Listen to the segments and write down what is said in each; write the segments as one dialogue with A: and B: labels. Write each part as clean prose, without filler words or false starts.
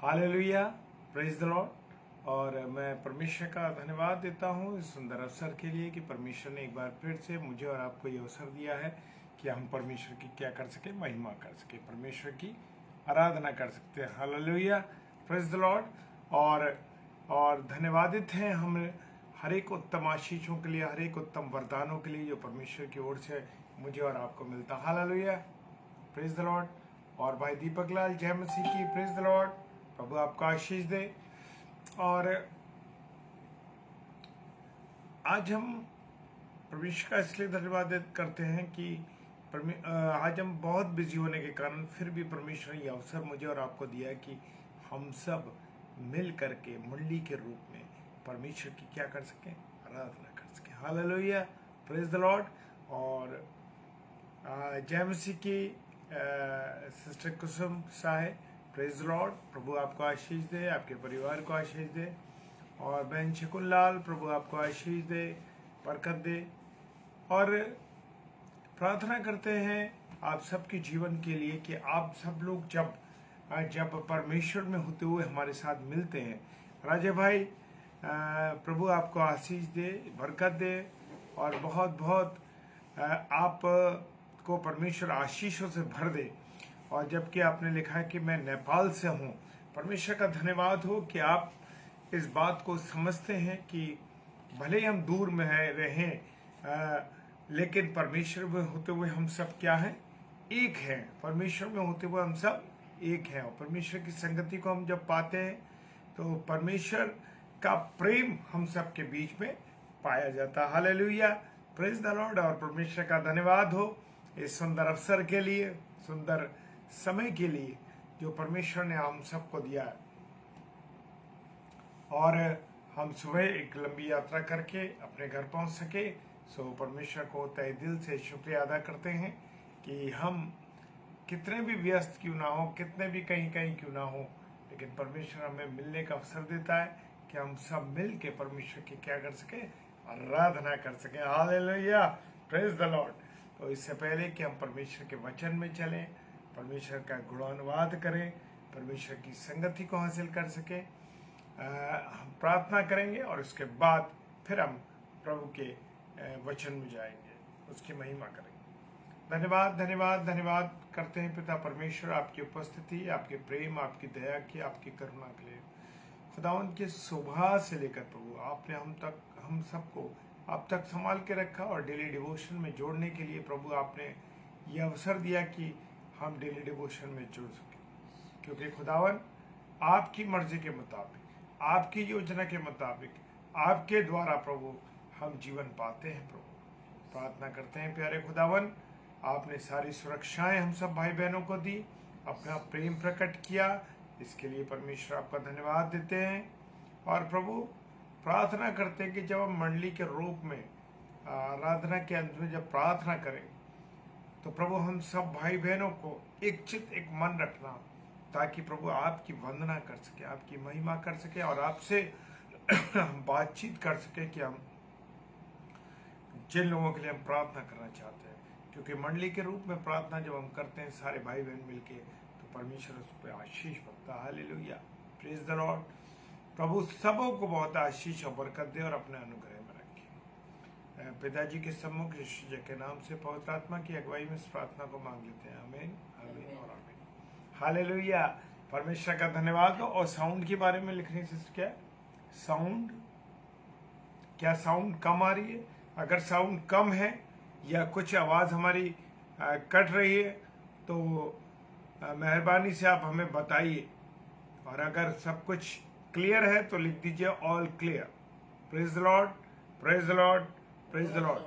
A: Hallelujah, praise the lord. और मैं परमेश्वर का धन्यवाद देता हूँ इस सुंदर अवसर के लिए कि परमेश्वर ने एक बार फिर से मुझे और आपको ये अवसर दिया है कि हम परमेश्वर की क्या कर सके, महिमा कर सके, परमेश्वर की आराधना कर सकते हैं। Hallelujah, praise the lord. और धन्यवादित हैं हम हर एक उत्तम आशीषों के लिए, हर एक उत्तम वरदानों के लिए जो परमेश्वर की ओर से मुझे और आपको मिलता। Hallelujah, praise the lord. और भाई दीपक लाल, जय मसीह की, प्रेज द लॉर्ड। प्रभु आपका आशीष दे। और आज हम परमेश्वर का इसलिए धन्यवाद करते हैं कि आज हम बहुत बिजी होने के कारण फिर भी परमेश्वर ने यह अवसर मुझे और आपको दिया है कि हम सब मिल करके मंडली के रूप में परमेश्वर की क्या कर सकें, आराधना कर सकें। Hallelujah, praise the lord. और जय मसीह की sister Kusum Sahay, praise the Lord. प्रभु आपको आशीष दे, आपके परिवार को आशीष दे। और बहन शकुन लाल, प्रभु आपको आशीष दे, बरकत दे। और प्रार्थना करते हैं आप सबके जीवन के लिए कि आप सब लोग जब परमेश्वर में होते हुए हमारे साथ मिलते हैं, राजे भाई, प्रभु आपको आशीष दे, बरकत दे। और बहुत बहुत आप को परमेश्वर आशीषों से भर दे। और जबकि आपने लिखा है कि मैं नेपाल से हूँ, परमेश्वर का धन्यवाद हो कि आप इस बात को समझते हैं कि भले ही हम दूर में रहें, लेकिन परमेश्वर में होते हुए हम सब क्या हैं, एक हैं। परमेश्वर में होते हुए हम सब एक हैं। और परमेश्वर की संगति को हम जब पाते हैं तो परमेश्वर का प्रेम हम सब के बीच में पाया जाता है। Hallelujah, praise the lord. और परमेश्वर का धन्यवाद हो इस सुंदर अवसर के लिए, सुंदर समय के लिए जो परमेश्वर ने हम सबको दिया है। और हम सुबह एक लंबी यात्रा करके अपने घर पहुंच सके। सो परमेश्वर को तहे दिल से शुक्रिया अदा करते हैं कि हम कितने भी व्यस्त क्यों ना हो, कितने भी कहीं क्यों ना हो, लेकिन परमेश्वर हमें मिलने का अवसर देता है कि हम सब मिल के परमेश्वर की क्या कर सके, आराधना कर सके। Hallelujah, praise the Lord. तो इससे पहले कि हम परमेश्वर के वचन में चलें, परमेश्वर का गुणानुवाद करें, परमेश्वर की संगति को हासिल कर सके, हम प्रार्थना करेंगे और उसके बाद फिर हम प्रभु के वचन में जाएंगे, उसकी महिमा करेंगे। धन्यवाद धन्यवाद धन्यवाद करते हैं पिता परमेश्वर आपकी उपस्थिति, आपके प्रेम, आपकी दया की, आपकी करुणा के लिए। खुदावंद के सुबह से लेकर प्रभु आपने हम सबको अब तक संभाल के रखा और डेली डिवोशन में जोड़ने के लिए प्रभु आपने यह अवसर दिया कि हम डेली डिवोशन में जुड़ सके। क्योंकि खुदावन आपकी मर्जी के मुताबिक, आपकी योजना के मुताबिक, आपके द्वारा प्रभु हम जीवन पाते हैं। प्रभु प्रार्थना करते हैं प्यारे खुदावन, आपने सारी सुरक्षाएं हम सब भाई बहनों को दी, अपना प्रेम प्रकट किया, इसके लिए परमेश्वर आपका धन्यवाद देते हैं। और प्रभु प्रार्थना करते हैं कि जब हम मंडली के रूप में आराधना के अंत में जब प्रार्थना करें तो प्रभु हम सब भाई बहनों को एक चित्त, एक मन रखना, ताकि प्रभु आपकी वंदना कर सके, आपकी महिमा कर सके और आपसे हम बातचीत कर सके कि हम जिन लोगों के लिए हम प्रार्थना करना चाहते हैं। क्योंकि मंडली के रूप में प्रार्थना जब हम करते हैं सारे भाई बहन मिलके, तो परमेश्वर उस पर आशीष बरसता है। Hallelujah, praise the Lord. प्रभु सबों को बहुत आशीष और बरकत दे और अपने अनुग्रह में रखे। पिताजी के सम्मुख यीशु जी के नाम से पवित्र आत्मा की अगुवाई में इस प्रार्थना को मांग लेते हैं। आमीन, आमीन और आमीन। हालेलुया, परमेश्वर का धन्यवाद हो। और साउंड के बारे में लिखने से क्या साउंड, क्या साउंड कम आ रही है? अगर साउंड कम है या कुछ आवाज़ हमारी कट रही है तो मेहरबानी से आप हमें बताइए। और अगर सब कुछ क्लियर है तो लिख दीजिए all clear. Praise the Lord, praise the Lord, praise the Lord.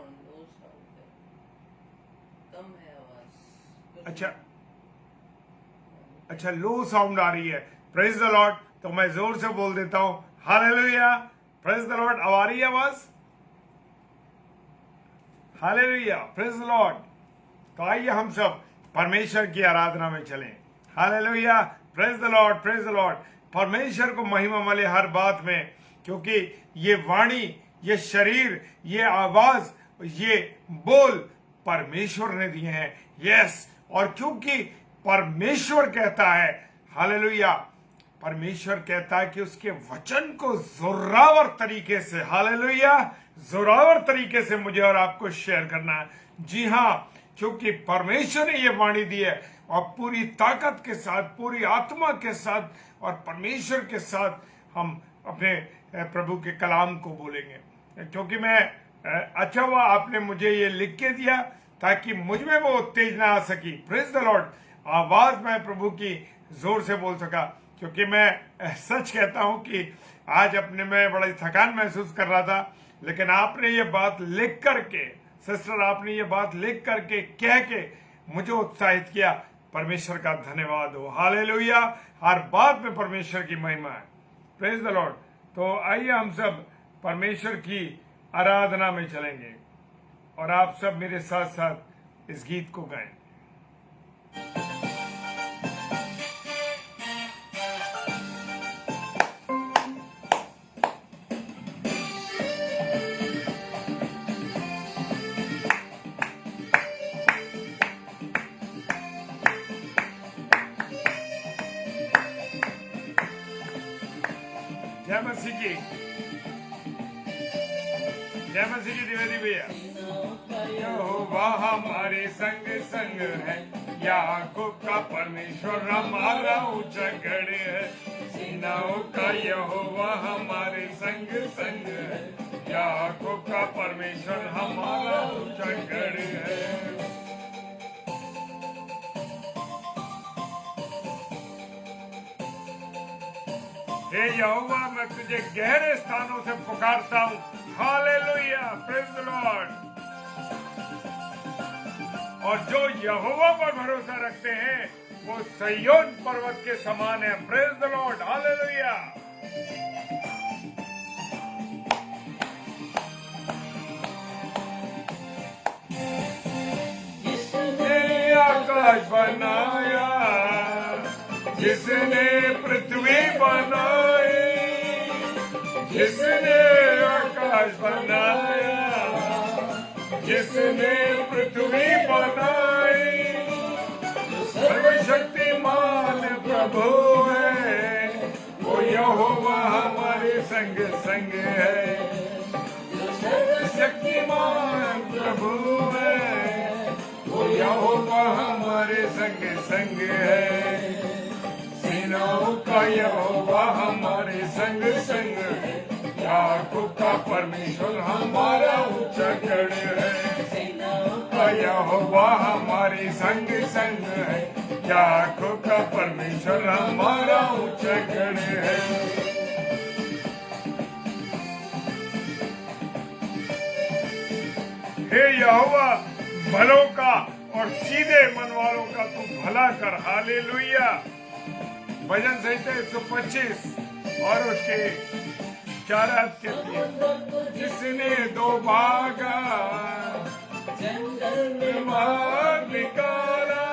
A: अच्छा, लो साउंड आ रही है। Praise the Lord. तो मैं जोर से बोल देता हूं, हालेलुया, प्रेज द लॉर्ड। अब आ रही है आवाज? Hallelujah, praise the Lord. तो आइए हम सब परमेश्वर की आराधना में चलें। Hallelujah, praise the Lord, praise the Lord. परमेश्वर को महिमा मिले हर बात में, क्योंकि ये वाणी, ये शरीर, ये आवाज, ये बोल परमेश्वर ने दिए हैं। यस, और क्योंकि परमेश्वर कहता है, हालेलुया, परमेश्वर कहता है कि उसके वचन को जोरावर तरीके से, हालेलुया, जोरावर तरीके से मुझे और आपको शेयर करना है। जी हाँ, क्योंकि परमेश्वर ने यह वाणी दी है और पूरी ताकत के साथ, पूरी आत्मा के साथ और परमेश्वर के साथ हम अपने प्रभु के कलाम को बोलेंगे। क्योंकि मैं अच्छा हुआ आपने मुझे ये लिख के दिया ताकि मुझ में वो उत्तेजना आ सकी। प्रेज द लॉर्ड, आवाज मैं प्रभु की जोर से बोल सका। क्योंकि मैं सच कहता हूं कि आज अपने में बड़ी थकान महसूस कर रहा था, लेकिन आपने ये बात लिख करके, सिस्टर आपने ये बात लिख करके कह के मुझे उत्साहित किया। परमेश्वर का धन्यवाद हो, हालेलुया। हर बात में परमेश्वर की महिमा है। Praise the Lord. तो आइए हम सब परमेश्वर की आराधना में चलेंगे और आप सब मेरे साथ साथ इस गीत को गाएं। जय मसीह की, जय मसीह की द्विवेदी भैया। यहोवा हमारे संग संग है, याकूब का परमेश्वर हमारा ऊंचा गढ़ है। सेनाओं का यहोवा हमारे संग संग है, याकूब का परमेश्वर हमारा ऊंचा गढ़ है। हे यहोवा, मैं तुझे गहरे स्थानों से पुकारता हूँ। Hallelujah, praise the lord. और जो यहोवा पर भरोसा रखते हैं वो सिय्योन पर्वत के समान है। Praise the Lord, hallelujah. जिसने आकाश बनाया, जिसने पृथ्वी बनाई, जिसने आकाश बनाया, जिसने पृथ्वी बनाई, सर्वशक्तिमान प्रभु है, वो यहोवा हमारे संग संग है। सर्वशक्तिमान प्रभु है, वो यहोवा हमारे संग संग है। सेनाओं का यहोवा हमारे संग संग है, याकूब का परमेश्वर हमारा ऊंचा गढ़ है। सेनाओं का यहोवा हमारे संग संग है, याकूब का परमेश्वर हमारा ऊंचा गढ़ है। हे यहोवा, भलों का और सीधे मन वालों का तू भला कर। हालेलुया। भजन संहिता 125 और उसके 4 कहती है, जिसने दो भागा जंगल में मार्ग निकाला,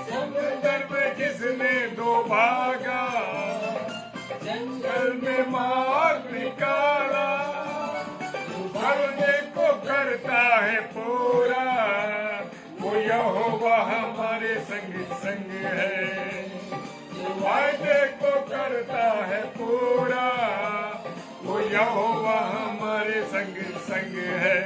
A: समुद्र में जिसने दो भागा जंगल में मार्ग निकाला, सर्वे को करता है पूरा, वो यहोवा हमारे संग संग है। वायदे को करता है पूरा, वो यहोवा हमारे संग संग है।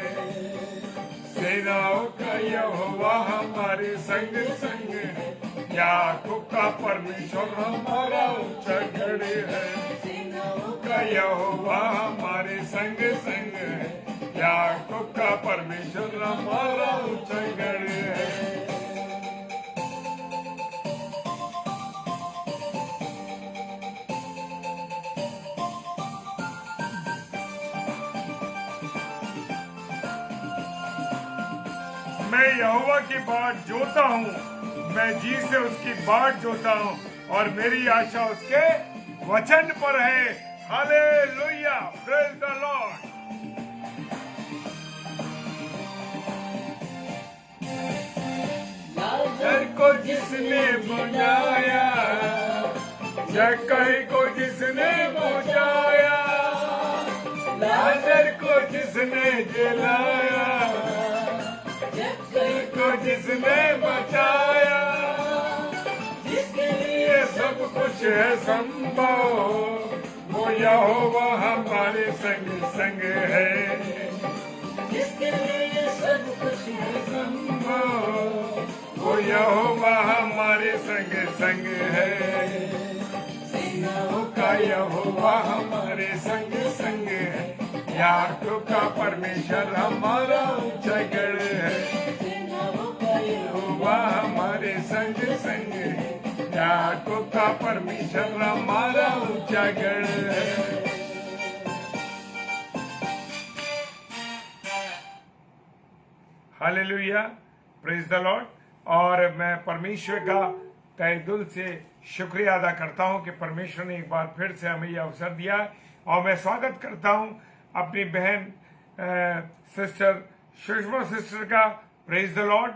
A: सेनाओं का यहोवा हमारे संग संग है, याकूब का परमेश्वर हमारा ऊंचा गढ़ है। सेनाओं का यहोवा हमारे संग संग है, याकूब का परमेश्वर हमारा ऊंचा गढ़ है। मैं यहोवा की बाट जोता हूँ, मैं जी से उसकी बाट जोता हूँ और मेरी आशा उसके वचन पर है। Hallelujah, praise the Lord. लाजर को जिसने बुझाया, जक्कई को जिसने बुझाया, लाजर को जिसने जलाया, को जिसने बचाया, जिसके लिए सब कुछ है संभव, वो यहोवा हमारे संग संग है।
B: जिसके लिए सब कुछ है
A: संभव, वो यहोवा हमारे संग संग है। सेनाओं का यहोवा हमारे संग संग है। याकूब का परमेश्वर हमारा ऊंचा गढ़ है।
B: सेनाओं का
A: यहोवा हमारे संग संग है। याकूब का परमेश्वर हमारा ऊंचा गढ़ है। Hallelujah, praise the lord. और मैं परमेश्वर का तहे दिल से शुक्रिया अदा करता हूं कि परमेश्वर ने एक बार फिर से हमें यह अवसर दिया है। और मैं स्वागत करता हूं अपनी बहन सिस्टर सुषमा सिस्टर का। Praise the Lord.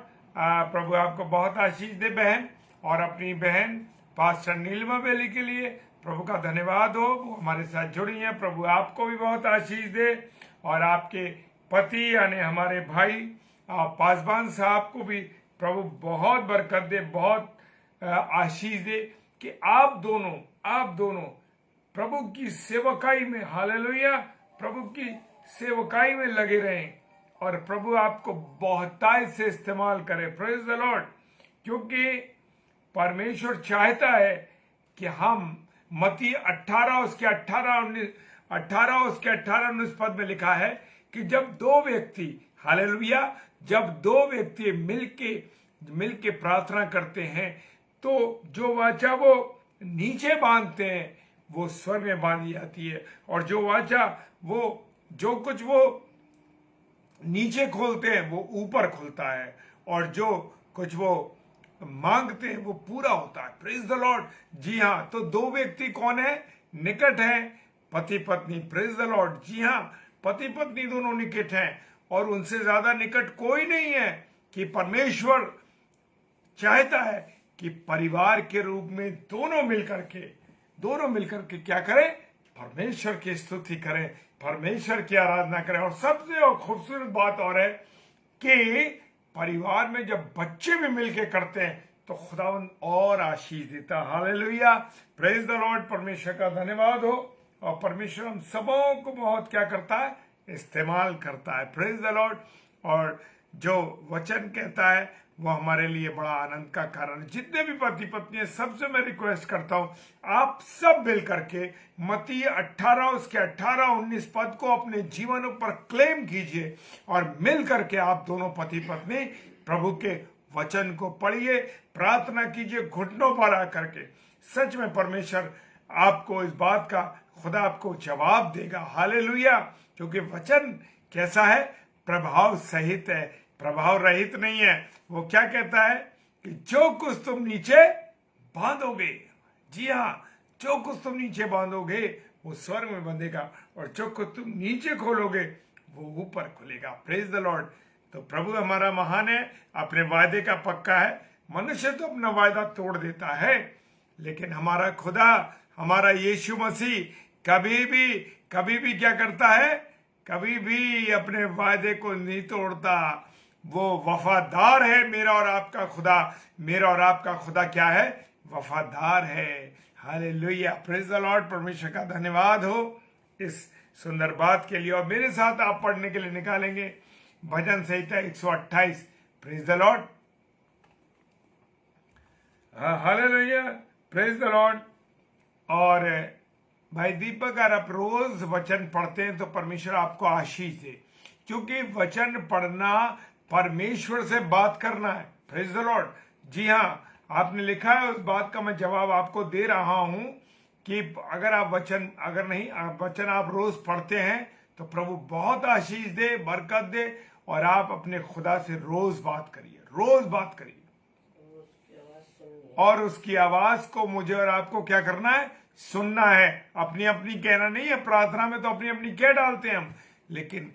A: प्रभु आपको बहुत आशीष दे बहन। और अपनी बहन पास्टर नीलिमा बेली के लिए प्रभु का धन्यवाद हो, वो हमारे साथ जुड़ी हैं। प्रभु आपको भी बहुत आशीष दे। और आपके पति यानी हमारे भाई पासवान साहब को भी प्रभु बहुत बरकत दे, बहुत आशीष दे कि आप दोनों प्रभु की सेवकाई में, हालेलुया, प्रभु की सेवकाई में लगे रहें। और प्रभु आपको बहुतायत से इस्तेमाल करे। Praise the Lord. क्योंकि परमेश्वर चाहता है कि हम मत्ती 18 उसके 18-19 पद में लिखा है कि जब दो व्यक्ति, हालेलुया, जब दो व्यक्ति मिलके प्रार्थना करते हैं तो जो वाचा वो नीचे बांधते हैं वो स्वर्ग में बांधी जाती है। और जो वाचा वो जो कुछ वो नीचे खोलते हैं वो ऊपर खुलता है। और जो कुछ वो मांगते हैं वो पूरा होता है। Praise the Lord. जी हाँ, तो दो व्यक्ति कौन है? निकट है, पति पत्नी। Praise the Lord. जी हाँ, पति पत्नी दोनों निकट हैं। और उनसे ज्यादा निकट कोई नहीं है कि परमेश्वर चाहता है कि परिवार के रूप में दोनों मिलकर के क्या करें? परमेश्वर की स्तुति करें, परमेश्वर की आराधना करें। और सबसे खूबसूरत बात और है कि परिवार में जब बच्चे भी मिलके करते हैं तो खुदावंद और आशीष देता है। Hallelujah, praise the Lord. परमेश्वर का धन्यवाद हो। और परमेश्वर हम सबों को बहुत क्या करता है? इस्तेमाल करता है। Praise the lord. और जो वचन कहता है वो हमारे लिए बड़ा आनंद का कारण है। जितने भी पति पत्नी है सबसे मैं रिक्वेस्ट करता हूं आप सब मिल करके मत्ती 18 उसके 18-19 पद को अपने जीवनों पर क्लेम कीजिए। और मिल करके आप दोनों पति पत्नी प्रभु के वचन को पढ़िए, प्रार्थना कीजिए घुटनों पर आकर के। सच में परमेश्वर आपको इस बात का, खुदा आपको जवाब देगा। हालेलुया। क्योंकि वचन कैसा है? प्रभाव सहित है, प्रभाव रहित नहीं है। वो क्या कहता है कि जो कुछ तुम नीचे बांधोगे, जी हाँ, जो कुछ तुम नीचे बांधोगे वो स्वर्ग में बंधेगा। और जो कुछ तुम नीचे खोलोगे वो ऊपर खुलेगा। Praise the Lord. तो प्रभु हमारा महान है, अपने वायदे का पक्का है। मनुष्य तो अपना वायदा तोड़ देता है, लेकिन हमारा खुदा, हमारा यीशु मसीह कभी भी क्या करता है? कभी भी अपने वायदे को नहीं तोड़ता। वो वफादार है। मेरा और आपका खुदा क्या है? वफादार है। Hallelujah, praise the Lord. परमेश्वर का धन्यवाद हो इस सुंदर बात के लिए। और मेरे साथ आप पढ़ने के लिए निकालेंगे भजन संहिता 128। Praise the Lord. Hallelujah, praise the lord. और भाई दीपक, अगर आप रोज वचन पढ़ते हैं तो परमेश्वर आपको आशीष दे। क्योंकि वचन पढ़ना परमेश्वर से बात करना है। Praise the Lord. जी हाँ, आपने लिखा है, उस बात का मैं जवाब आपको दे रहा हूं कि अगर आप वचन आप रोज पढ़ते हैं तो प्रभु बहुत आशीष दे, बरकत दे। और आप अपने खुदा से रोज बात करिए। और उसकी आवाज को मुझे और आपको क्या करना है? सुनना है। अपनी अपनी कहना नहीं है। प्रार्थना में तो अपनी अपनी कह डालते हैं हम, लेकिन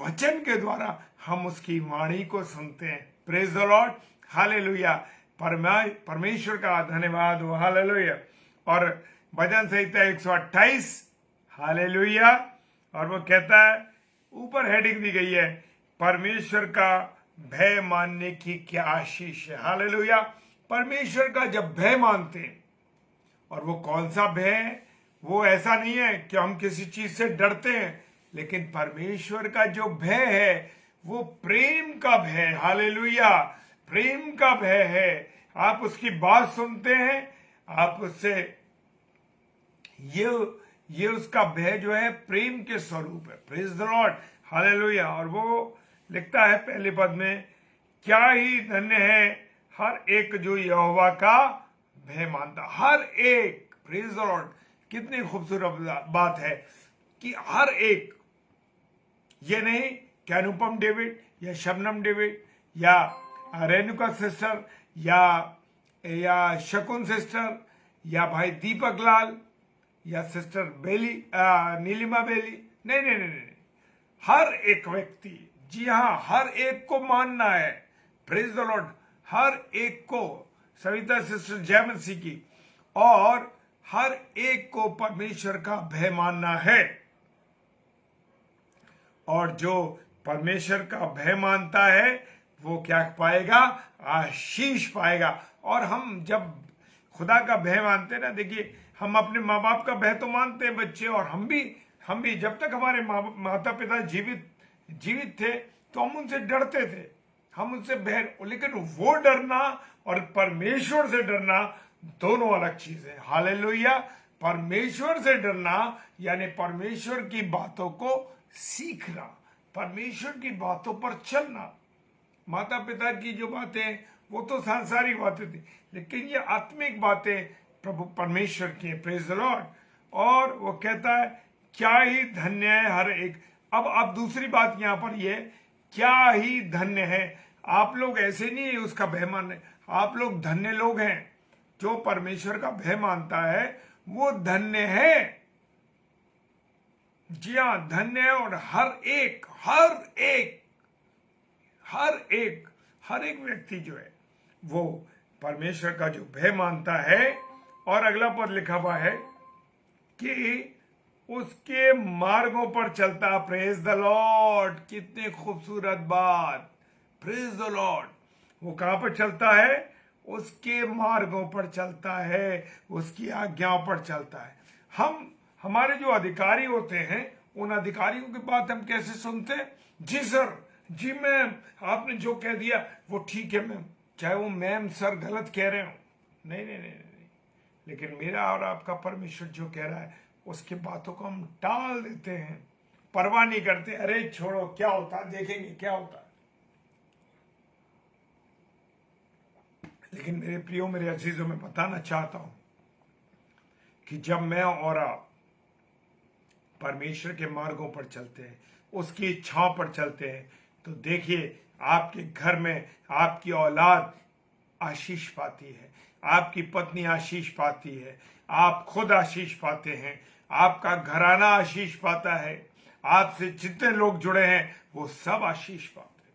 A: वचन के द्वारा हम उसकी वाणी को सुनते हैं। Praise the Lord. हालेलुया, परमेश्वर का धन्यवाद हो। हालेलुया। और भजन संहिता 128, हालेलुया। और वो कहता है, ऊपर हेडिंग दी गई है, परमेश्वर का भय मानने की क्या आशीष है। हालेलुया। परमेश्वर का जब भय मानते हैं और वो कौन सा भय है? वो ऐसा नहीं है कि हम किसी चीज से डरते हैं, लेकिन परमेश्वर का जो भय है वो प्रेम का भय है। हालेलुया, प्रेम का भय है। आप उसकी बात सुनते हैं, आप उससे ये उसका भय जो है प्रेम के स्वरूप है। Praise the Lord, hallelujah. और वो लिखता है पहले पद में, क्या ही धन्य है हर एक जो यहोवा का भय मानता। हर एक, प्रेज द लॉर्ड, कितनी खूबसूरत बात है कि हर एक, ये नहीं कि अनुपम डेविड या शबनम डेविड या रेणुका सिस्टर या शकुन सिस्टर या भाई दीपक लाल या सिस्टर बेली नीलिमा बेली, नहीं नहीं नहीं नहीं, हर एक व्यक्ति, जी हाँ, हर एक को मानना है। प्रेज द लॉर्ड, हर एक को, सविता सिस्टर जय मसीह की, और हर एक को परमेश्वर का भय मानना है। और जो परमेश्वर का भय मानता है वो क्या पाएगा? आशीष पाएगा। और हम जब खुदा का भय मानते हैं ना, देखिए, हम अपने माँ बाप का भय तो मानते हैं बच्चे, और हम भी जब तक हमारे माता पिता जीवित थे तो हम उनसे डरते थे, हम उनसे भय, लेकिन वो डरना और परमेश्वर से डरना दोनों अलग चीज है। हालेलुया। परमेश्वर से डरना यानी परमेश्वर की बातों को सीखना, परमेश्वर की बातों पर चलना। माता पिता की जो बातें वो तो सांसारिक बातें थी, लेकिन ये आत्मिक बातें प्रभु परमेश्वर की है। Praise the lord. और वो कहता है क्या ही धन्य है हर एक। अब दूसरी बात यहां पर ये, क्या ही धन्य है। आप लोग ऐसे नहीं है उसका भय मान, आप लोग धन्य लोग हैं। जो परमेश्वर का भय मानता है वो धन्य है। जी हाँ, धन्य है। और हर एक व्यक्ति जो है वो परमेश्वर का जो भय मानता है। और अगला पद लिखा हुआ है कि उसके मार्गों पर चलता। प्रेज द लॉर्ड, कितनी खूबसूरत बात। Praise the Lord. वो कहां पर चलता है? उसके मार्गों पर चलता है, उसकी आज्ञाओं पर चलता है। हमारे जो अधिकारी होते हैं, उन अधिकारियों की बात हम कैसे सुनते हैं? जी सर, जी मैम, आपने जो कह दिया वो ठीक है मैम, चाहे वो मैम सर गलत कह रहे हो। नहीं नहीं नहीं नहीं, लेकिन मेरा और आपका परमेश्वर जो कह रहा है उसकी बातों को हम टाल देते हैं, परवाह नहीं करते। अरे छोड़ो, क्या होता है देखेंगे क्या होता है। लेकिन मेरे प्रियो, मेरे अजीजों, में बताना चाहता हूं कि जब मैं और आप परमेश्वर के मार्गों पर चलते हैं, उसकी इच्छाओं पर चलते हैं, तो देखिए आपके घर में आपकी औलाद आशीष पाती है, आपकी पत्नी आशीष पाती है, आप खुद आशीष पाते हैं, आपका घराना आशीष पाता है, आपसे जितने लोग जुड़े हैं वो सब आशीष पाते हैं।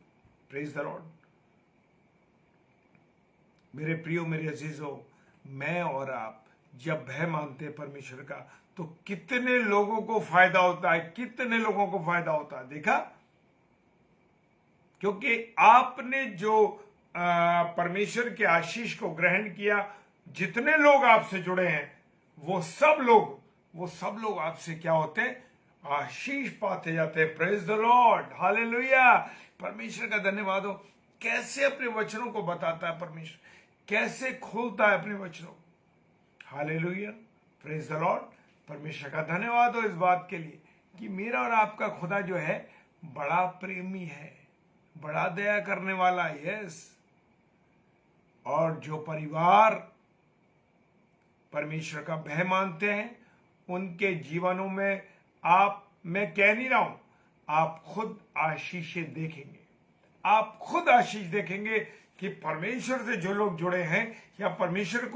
A: Praise the Lord. मेरे प्रियो, मेरे अजीजों, मैं और आप जब भय मानते हैं परमेश्वर का, तो कितने लोगों को फायदा होता है, कितने लोगों को फायदा होता है। देखा, क्योंकि आपने जो परमेश्वर के आशीष को ग्रहण किया, जितने लोग आपसे जुड़े हैं वो सब लोग आपसे क्या होते हैं? आशीष पाते जाते हैं। Praise the Lord, hallelujah. परमेश्वर का धन्यवाद हो। कैसे अपने वचनों को बताता है परमेश्वर, कैसे खोलता है अपने वचनों को। Hallelujah, praise the Lord. परमेश्वर का धन्यवाद हो इस बात के लिए कि मेरा और आपका खुदा जो है बड़ा प्रेमी है, बड़ा दया करने वाला है। यस। और जो परिवार परमेश्वर का भय मानते हैं उनके जीवनों में मैं कह नहीं रहा हूं, आप खुद आशीषें देखेंगे। आप खुद आशीष देखेंगे कि परमेश्वर से जो लोग जुड़े हैं या परमेश्वर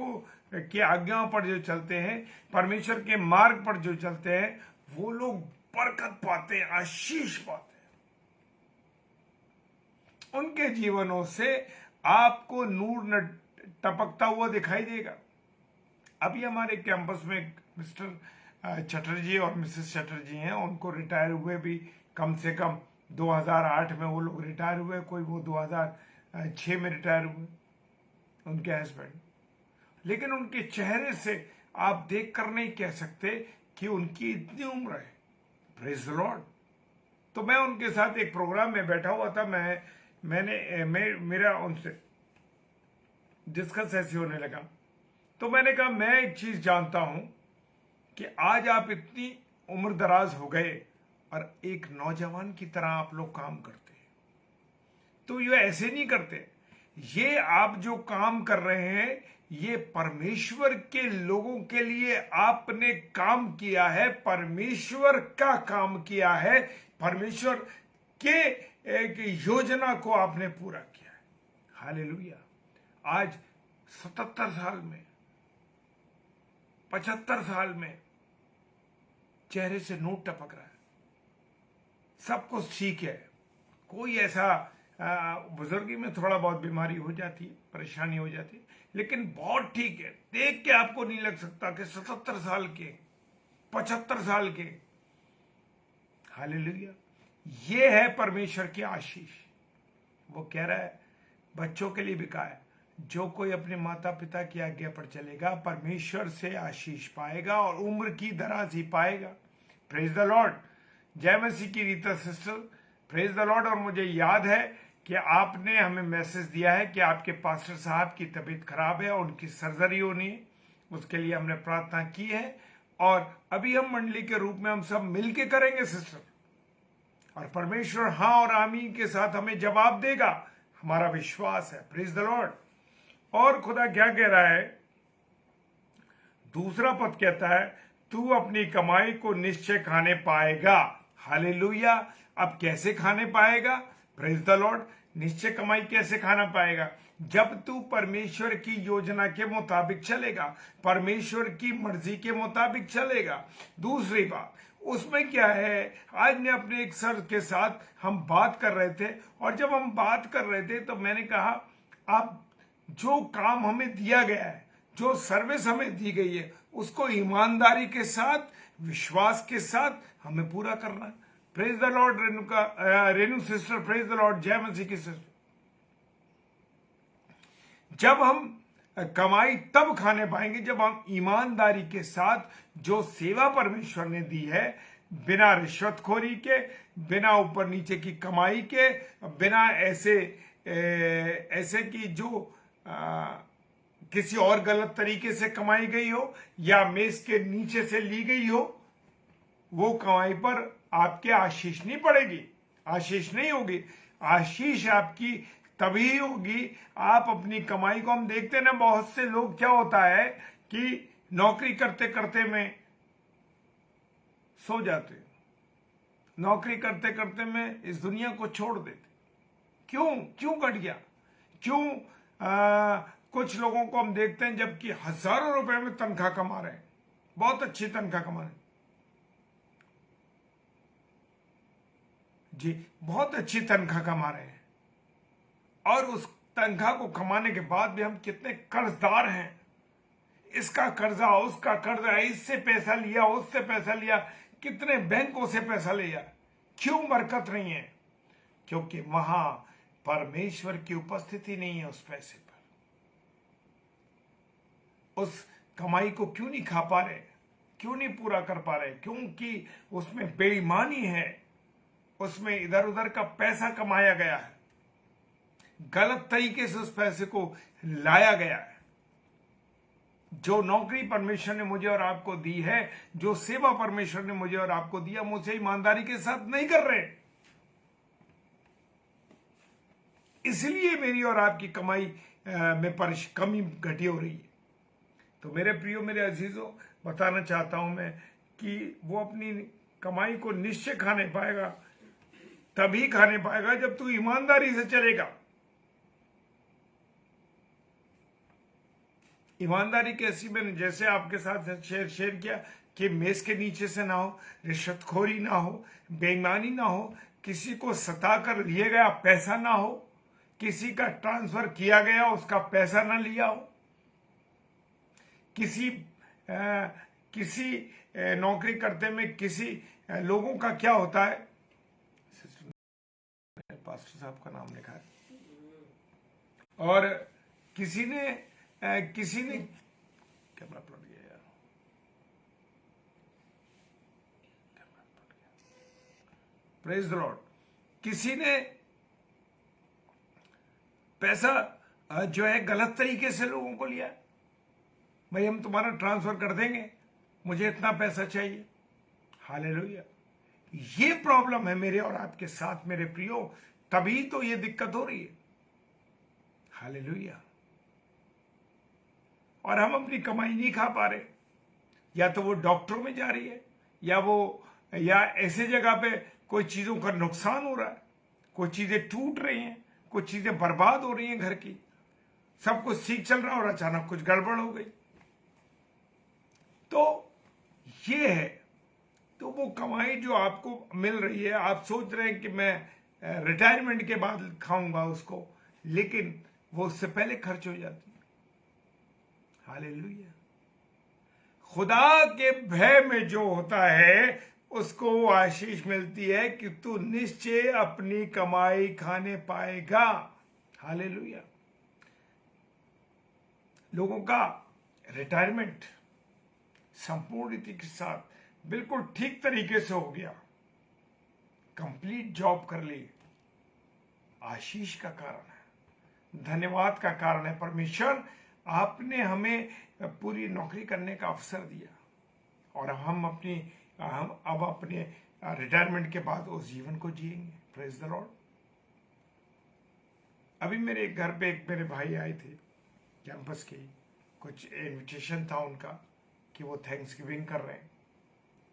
A: की आज्ञाओं पर जो चलते हैं, परमेश्वर के मार्ग पर जो चलते हैं, वो लोग बरकत पाते हैं, आशीष पाते हैं। उनके जीवनों से आपको नूर न टपकता हुआ दिखाई देगा। अभी हमारे कैंपस में मिस्टर चटर्जी और मिसेस चटर्जी हैं, उनको रिटायर हुए भी कम से कम 2008 में वो लोग रिटायर हुए, कोई वो 2006 में रिटायर हुए, उनके हस्बैंड। लेकिन उनके चेहरे से आप देख कर नहीं कह सकते कि उनकी इतनी उम्र है। Praise the Lord. तो मैं उनके साथ एक प्रोग्राम में बैठा हुआ था, मेरा उनसे डिस्कस ऐसे होने लगा। तो मैंने कहा मैं एक चीज जानता हूं कि आज आप इतनी उम्र दराज हो गए और एक नौजवान की तरह आप लोग काम करते हैं। तो ये ऐसे नहीं करते। ये आप जो काम कर रहे हैं ये परमेश्वर के लोगों के लिए आपने काम किया है, परमेश्वर का काम किया है, परमेश्वर के एक योजना को आपने पूरा किया है। हालेलुया। आज 77 साल में, 75 साल में चेहरे से नोट टपक रहा है, सब कुछ ठीक है। कोई ऐसा बुजुर्गी में थोड़ा बहुत बीमारी हो जाती है, परेशानी हो जाती है, लेकिन बहुत ठीक है। देख के आपको नहीं लग सकता कि 77 साल के, 75 साल के। हालेलुया। ये है परमेश्वर की आशीष। वो कह रहा है बच्चों के लिए भी कहा है, जो कोई अपने माता पिता की आज्ञा पर चलेगा परमेश्वर से आशीष पाएगा और उम्र की दराजी पाएगा। Praise the Lord. जय मसीह की Rita sister, praise the lord. और मुझे याद है कि आपने हमें मैसेज दिया है कि आपके पास्टर साहब की तबीयत खराब है और उनकी सर्जरी होनी है। उसके लिए हमने प्रार्थना की है और अभी हम मंडली के रूप में हम सब मिलके करेंगे सिस्टर, और परमेश्वर हाँ और आमीन के साथ हमें जवाब देगा, हमारा विश्वास है। Praise the lord. और खुदा क्या कह रहा है, दूसरा पद कहता है तू अपनी कमाई को निश्चय खाने पाएगा। हालेलुया। अब कैसे खाने पाएगा? Praise the Lord. निश्चय कमाई कैसे खाना पाएगा? जब तू परमेश्वर की योजना के मुताबिक चलेगा, परमेश्वर की मर्जी के मुताबिक चलेगा। दूसरी बात उसमें क्या है, आज मैं अपने एक सर के साथ हम बात कर रहे थे, और जब हम बात कर रहे थे तो मैंने कहा आप जो काम हमें दिया गया है, जो सर्विस हमें दी गई है, उसको ईमानदारी के साथ, विश्वास के साथ हमें पूरा करना है। Praise the Lord Renu sister, praise the Lord. जय मसीह की सिस्टर। जब हम कमाई तब खाने पाएंगे जब हम ईमानदारी के साथ जो सेवा परमेश्वर ने दी है, बिना रिश्वतखोरी के, बिना ऊपर नीचे की कमाई के, बिना ऐसे की जो किसी और गलत तरीके से कमाई गई हो या मेज के नीचे से ली गई हो, वो कमाई पर आपके आशीष नहीं पड़ेगी, आशीष नहीं होगी। आशीष आपकी तभी होगी आप अपनी कमाई को, हम देखते हैं ना बहुत से लोग क्या होता है कि नौकरी करते करते में सो जाते, नौकरी करते करते में इस दुनिया को छोड़ देते। क्यों कट गया? कुछ लोगों को हम देखते हैं जबकि हजारों रुपए में तनख्वाह कमा रहे हैं, बहुत अच्छी तनख्वाह कमा रहे हैं जी, बहुत अच्छी तनख्वाह कमा रहे हैं, और उस तनख्वाह को कमाने के बाद भी हम कितने कर्जदार हैं। इसका कर्जा, उसका कर्जा, इससे पैसा लिया, उससे पैसा लिया, कितने बैंकों से पैसा लिया। क्यों बरकत नहीं है? क्योंकि वहां परमेश्वर की उपस्थिति नहीं है उस पैसे पर। उस कमाई को क्यों नहीं खा पा रहे, क्यों नहीं पूरा कर पा रहे? क्योंकि उसमें बेईमानी है, उसमें इधर उधर का पैसा कमाया गया है, गलत तरीके से उस पैसे को लाया गया है। जो नौकरी परमेश्वर ने मुझे और आपको दी है, जो सेवा परमेश्वर ने मुझे और आपको दिया, मुझे ईमानदारी के साथ नहीं कर रहे, इसलिए मेरी और आपकी कमाई में कमी घटी हो रही है। तो मेरे प्रियो, मेरे अजीजों, बताना चाहता हूं मैं कि वो अपनी कमाई को निश्चय खाने पाएगा, तभी खाने पाएगा जब तू ईमानदारी से चलेगा। ईमानदारी कैसी? मैंने जैसे आपके साथ शेयर किया कि मेज के नीचे से ना हो, रिश्वतखोरी ना हो, बेईमानी ना हो, किसी को सता कर लिए गया पैसा ना हो, किसी का ट्रांसफर किया गया उसका पैसा ना लिया हो, किसी नौकरी करते में किसी लोगों का क्या होता है, पास्टर साहब का नाम लिखा है, और किसी ने कैमरा पलट गया यार, प्रेज द लॉर्ड। किसी ने पैसा जो है गलत तरीके से लोगों को लिया, भाई हम तुम्हारा ट्रांसफर कर देंगे, मुझे इतना पैसा चाहिए। हालेलुया। ये प्रॉब्लम है मेरे और आपके साथ मेरे प्रियो, तभी तो ये दिक्कत हो रही है। हालेलुया। और हम अपनी कमाई नहीं खा पा रहे, या तो वो डॉक्टरों में जा रही है, या ऐसे जगह पे कोई चीजों का नुकसान हो रहा है, कोई चीजें टूट रही हैं, कुछ चीजें बर्बाद हो रही हैं घर की, सब कुछ ठीक चल रहा और अचानक कुछ गड़बड़ हो गई। तो ये है, तो वो कमाई जो आपको मिल रही है, आप सोच रहे हैं कि मैं रिटायरमेंट के बाद खाऊंगा उसको, लेकिन वो उससे पहले खर्च हो जाती है। हालेलुया। खुदा के भय में जो होता है उसको वो आशीष मिलती है कि तू निश्चय अपनी कमाई खाने पाएगा। हालेलुया। लोगों का रिटायरमेंट संपूर्ण रीति के साथ बिल्कुल ठीक तरीके से हो गया, कंप्लीट जॉब कर ली, आशीष का कारण है, धन्यवाद का कारण है। परमेश्वर आपने हमें पूरी नौकरी करने का अवसर दिया, और हम अब अपने रिटायरमेंट के बाद उस जीवन को जिएंगे। Praise the Lord. अभी मेरे घर पे एक मेरे भाई आए थे कैंपस के, कुछ इनविटेशन था उनका कि वो थैंक्सगिविंग कर रहे हैं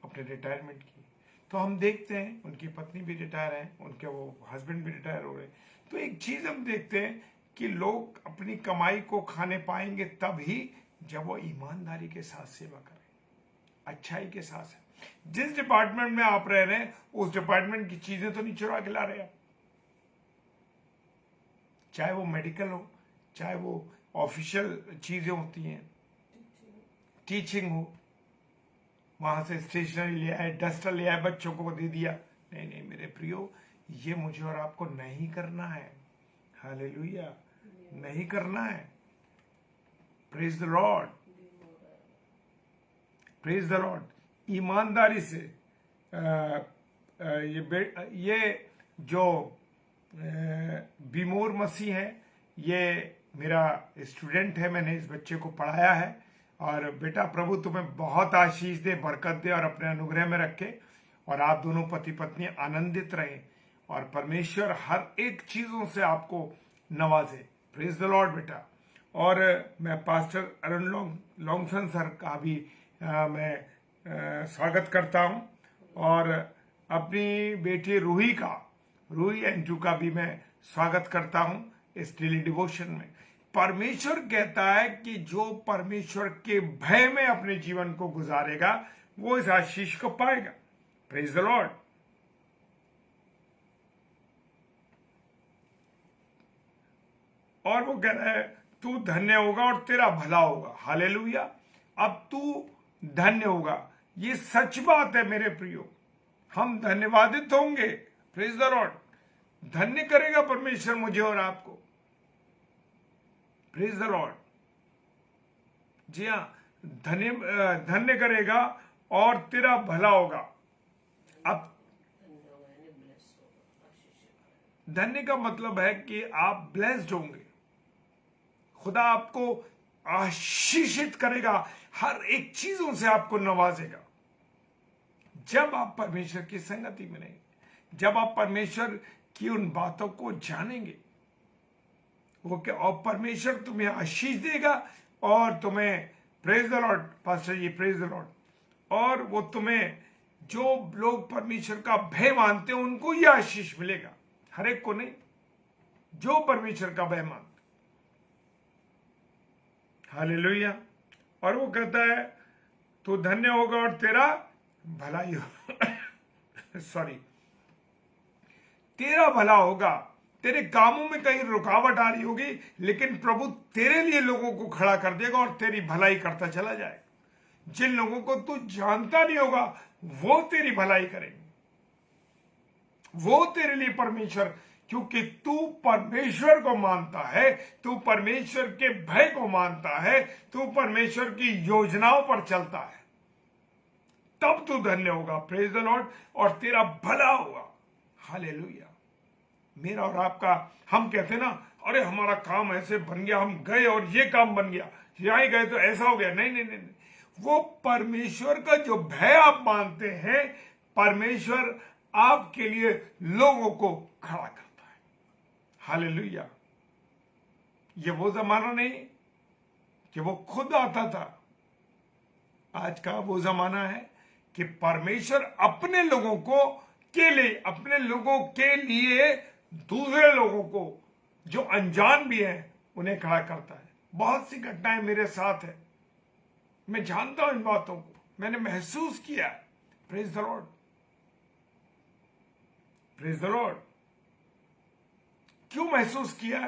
A: अपने रिटायरमेंट की। तो हम देखते हैं उनकी पत्नी भी रिटायर है, उनके वो हस्बैंड भी रिटायर हो रहे। तो एक चीज हम देखते हैं कि लोग अपनी कमाई को खाने पाएंगे तभी जब वो ईमानदारी के साथ सेवा करें, अच्छाई के साथ। जिस डिपार्टमेंट में आप रह रहे हैं उस डिपार्टमेंट की चीजें तो नहीं चुरा के ला रहे आप, चाहे वो मेडिकल हो, चाहे वो ऑफिशियल चीजें होती हैं, टीचिंग हो, वहां से स्टेशनरी ले आए, डस्टर ले आए, बच्चों को दे दिया। नहीं नहीं मेरे प्रियो, ये मुझे और आपको नहीं करना है। हालेलुया, नहीं करना है। Praise the Lord, praise the Lord. ईमानदारी से ये जो बीमोर मसीह है, ये मेरा स्टूडेंट है, मैंने इस बच्चे को पढ़ाया है। और बेटा प्रभु तुम्हें बहुत आशीष दे, बरकत दे और अपने अनुग्रह में रखे, और आप दोनों पति पत्नी आनंदित रहें, और परमेश्वर हर एक चीजों से आपको नवाजे। प्रेज द लॉर्ड बेटा। और मैं पास्टर अरुण लॉन्गसन सर का भी मैं स्वागत करता हूं, और अपनी बेटी रूही एंजू का भी मैं स्वागत करता हूं इस डेली डिवोशन में। परमेश्वर कहता है कि जो परमेश्वर के भय में अपने जीवन को गुजारेगा वो इस आशीष को पाएगा। Praise the lord. और वो कह रहा है तू धन्य होगा और तेरा भला होगा। हालेलुया। अब तू धन्य होगा, ये सच बात है मेरे प्रियो, हम धन्यवादित होंगे। Praise the Lord. धन्य करेगा परमेश्वर मुझे और आपको। Praise the Lord. जी हाँ, धन्य करेगा और तेरा भला होगा। अब धन्य का मतलब है कि आप ब्लेस्ड होंगे, खुदा आपको आशीषित करेगा, हर एक चीजों से आपको नवाजेगा जब आप परमेश्वर की संगति में रहेंगे, जब आप परमेश्वर की उन बातों को जानेंगे। वो क्या, और परमेश्वर तुम्हें आशीष देगा, और तुम्हें, praise the Lord pastor ji, praise the lord, और वो तुम्हें, जो लोग परमेश्वर का भय मानते हैं उनको ये आशीष मिलेगा, हर एक को नहीं, जो परमेश्वर का भय मानते। हालेलुया। और वो कहता है तू धन्य होगा और तेरा भलाई हो सॉरी, तेरा भला होगा। तेरे कामों में कहीं रुकावट आ रही होगी, लेकिन प्रभु तेरे लिए लोगों को खड़ा कर देगा और तेरी भलाई करता चला जाएगा। जिन लोगों को तू जानता नहीं होगा वो तेरी भलाई करेंगे, वो तेरे लिए परमेश्वर, क्योंकि तू परमेश्वर को मानता है, तू परमेश्वर के भय को मानता है, तू परमेश्वर की योजनाओं पर चलता है, तब तू धन्य होगा। Praise the lord. और तेरा भला होगा। हालेलुया। मेरा और आपका, हम कहते हैं ना, अरे हमारा काम ऐसे बन गया, हम गए और ये काम बन गया, यहाँ गए तो ऐसा हो गया। नहीं नहीं नहीं, वो परमेश्वर का जो भय आप मानते हैं, परमेश्वर आपके लिए लोगों को खड़ा करता है। हालेलुया। ये वो जमाना नहीं कि वो खुद आता था। आज का वो जमाना है कि परमेश्वर अपने लोगों के लिए दूसरे लोगों को जो अनजान भी हैं उन्हें खड़ा करता है। बहुत सी घटनाएं मेरे साथ है, मैं जानता हूं इन बातों को, मैंने महसूस किया। Praise the Lord, praise the Lord. क्यों महसूस किया?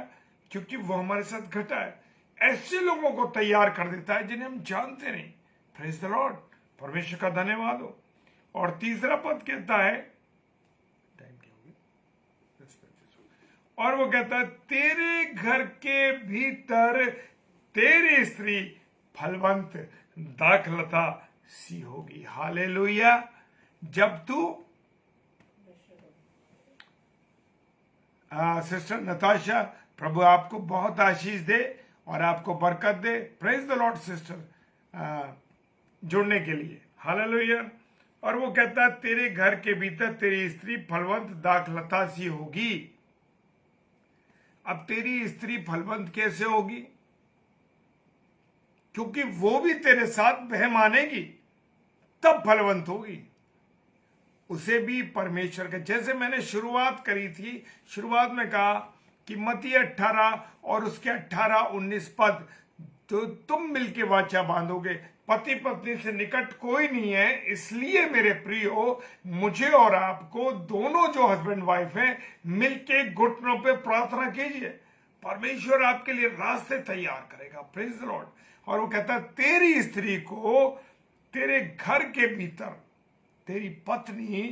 A: क्योंकि वो हमारे साथ घटा है। ऐसे लोगों को तैयार कर देता है जिन्हें हम जानते नहीं। प्रेज द लॉर्ड, परमेश्वर का धन्यवाद हो। और तीसरा पद कहता है, टाइम क्या हो गया, और वो कहता है तेरे घर के भीतर तेरी स्त्री फलवंत दाखलता सी होगी। हालेलुया। जब तू, सिस्टर नताशा, प्रभु आपको बहुत आशीष दे और आपको बरकत दे। प्रेज द लॉर्ड सिस्टर, जुड़ने के लिए। हालेलुया। और वो कहता है तेरे घर के भीतर तेरी स्त्री फलवंत दाखलता सी होगी। अब तेरी स्त्री फलवंत कैसे होगी? क्योंकि वो भी तेरे साथ वह मानेगी, तब फलवंत होगी। उसे भी परमेश्वर के, जैसे मैंने शुरुआत करी थी, शुरुआत में कहा कि मत्ती 18 और उसके 18-19 पद, तो तुम मिलके वाचा बांधोगे, पति पत्नी से निकट कोई नहीं है। इसलिए मेरे प्रियो, मुझे और आपको, दोनों जो हस्बैंड वाइफ हैं, मिलके घुटनों पे प्रार्थना कीजिए। परमेश्वर आपके लिए रास्ते तैयार करेगा। Praise the lord. और वो कहता है तेरी स्त्री को तेरे घर के भीतर, तेरी पत्नी,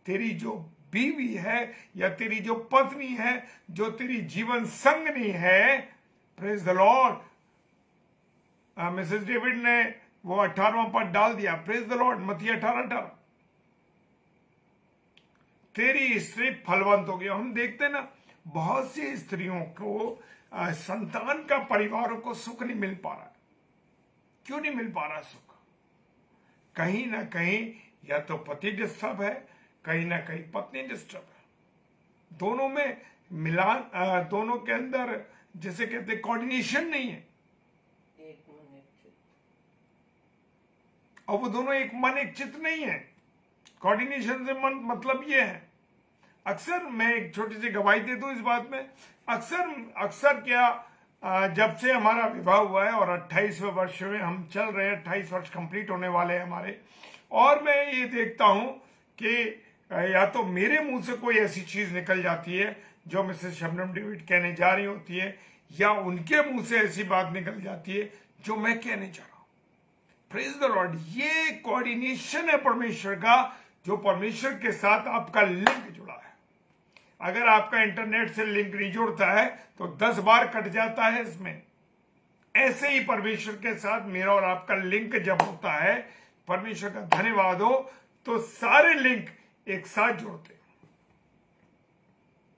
A: तेरी जो बीवी है या तेरी जो पत्नी है, जो तेरी जीवन संगनी है, praise the Lord. Mrs David ने वो 18वां पद डाल दिया। प्रेज द लॉर्ड, मत्ती 18:18। तेरी स्त्री फलवंत हो गया। हम देखते हैं ना, बहुत सी स्त्रियों को संतान का, परिवारों को सुख नहीं मिल पा रहा है। क्यों नहीं मिल पा रहा सुख? कहीं ना कहीं या तो पति डिस्टर्ब है, कहीं ना कहीं पत्नी डिस्टर्ब है। दोनों में मिलान, दोनों के अंदर जैसे कहते कोऑर्डिनेशन नहीं है, और वो दोनों एक मन एक चित्त नहीं है। कोऑर्डिनेशन से मन मतलब ये है, अक्सर मैं एक छोटी सी गवाही दे दूं इस बात में, अक्सर क्या, जब से हमारा विवाह हुआ है और 28वें वर्ष में हम चल रहे हैं, 28 वर्ष कंप्लीट होने वाले हैं हमारे, और मैं ये देखता हूं कि या तो मेरे मुंह से कोई ऐसी चीज निकल जाती है जो मिसेस शबनम डेविड कहने जा रही होती है, या उनके मुंह से ऐसी बात निकल जाती है जो मैं कहने जा रहा हूं। Praise the Lord. ये कोऑर्डिनेशन है परमेश्वर का, जो परमेश्वर के साथ आपका लिंक जुड़ा है। अगर आपका इंटरनेट से लिंक नहीं जुड़ता है तो 10 बार कट जाता है इसमें। ऐसे ही परमेश्वर के साथ मेरा और आपका लिंक जब होता है, परमेश्वर का धन्यवाद हो, तो सारे लिंक एक साथ जुड़ते हैं।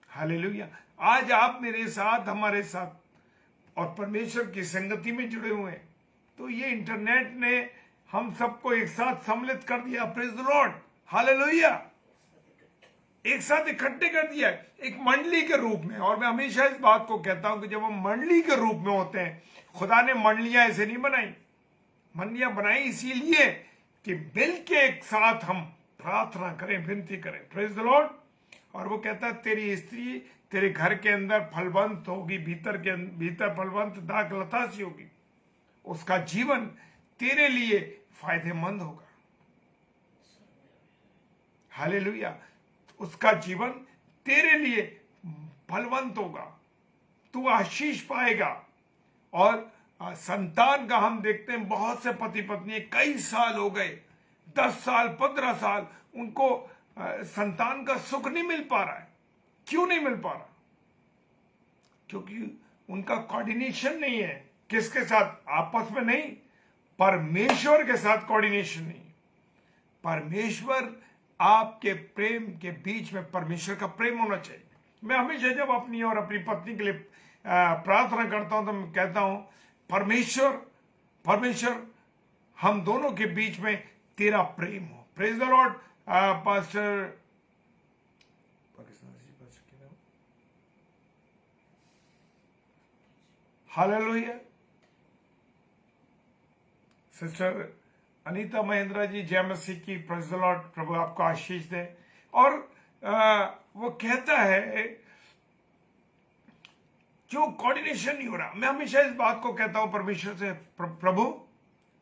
A: हालेलुया। आज आप मेरे साथ, हमारे साथ और परमेश्वर की संगति में जुड़े हुए हैं, तो ये इंटरनेट ने हम सबको एक साथ सम्मिलित कर दिया। Praise the Lord. हालेलुया। एक साथ इकट्ठे कर दिया एक मंडली के रूप में। और मैं हमेशा इस बात को कहता हूं कि जब हम मंडली के रूप में होते हैं, खुदा ने मंडलियां ऐसे नहीं बनाई, मंडलियां बनाई इसीलिए कि मिल के एक साथ हम प्रार्थना करें, विनती करें। Praise the lord. और वो कहता है तेरी स्त्री तेरे घर के अंदर फलवंत होगी, भीतर फलवंत दाखलता सी होगी। उसका जीवन तेरे लिए फायदेमंद होगा। हालेलुया। उसका जीवन तेरे लिए फलवंत होगा, तू आशीष पाएगा। और संतान का हम देखते हैं, बहुत से पति पत्नी कई साल हो गए, 10 साल 15 साल, उनको संतान का सुख नहीं मिल पा रहा है। क्यों नहीं मिल पा रहा? क्योंकि उनका कोऑर्डिनेशन नहीं है। किसके साथ? आपस में नहीं, परमेश्वर के साथ कोऑर्डिनेशन नहीं। परमेश्वर आपके प्रेम के बीच में परमेश्वर का प्रेम होना चाहिए। मैं हमेशा जब अपनी और अपनी पत्नी के लिए प्रार्थना करता हूं तो मैं कहता हूं, परमेश्वर परमेश्वर हम दोनों के बीच में तेरा प्रेम हो। Praise the Lord. Pastor hallelujah. Sister Anita Mahendra ji, जय मसीह की। Praise the Lord. प्रभु आपको आशीष दे। और वो कहता है जो कोऑर्डिनेशन नहीं हो रहा, मैं हमेशा इस बात को कहता हूं परमेश्वर से, प्रभु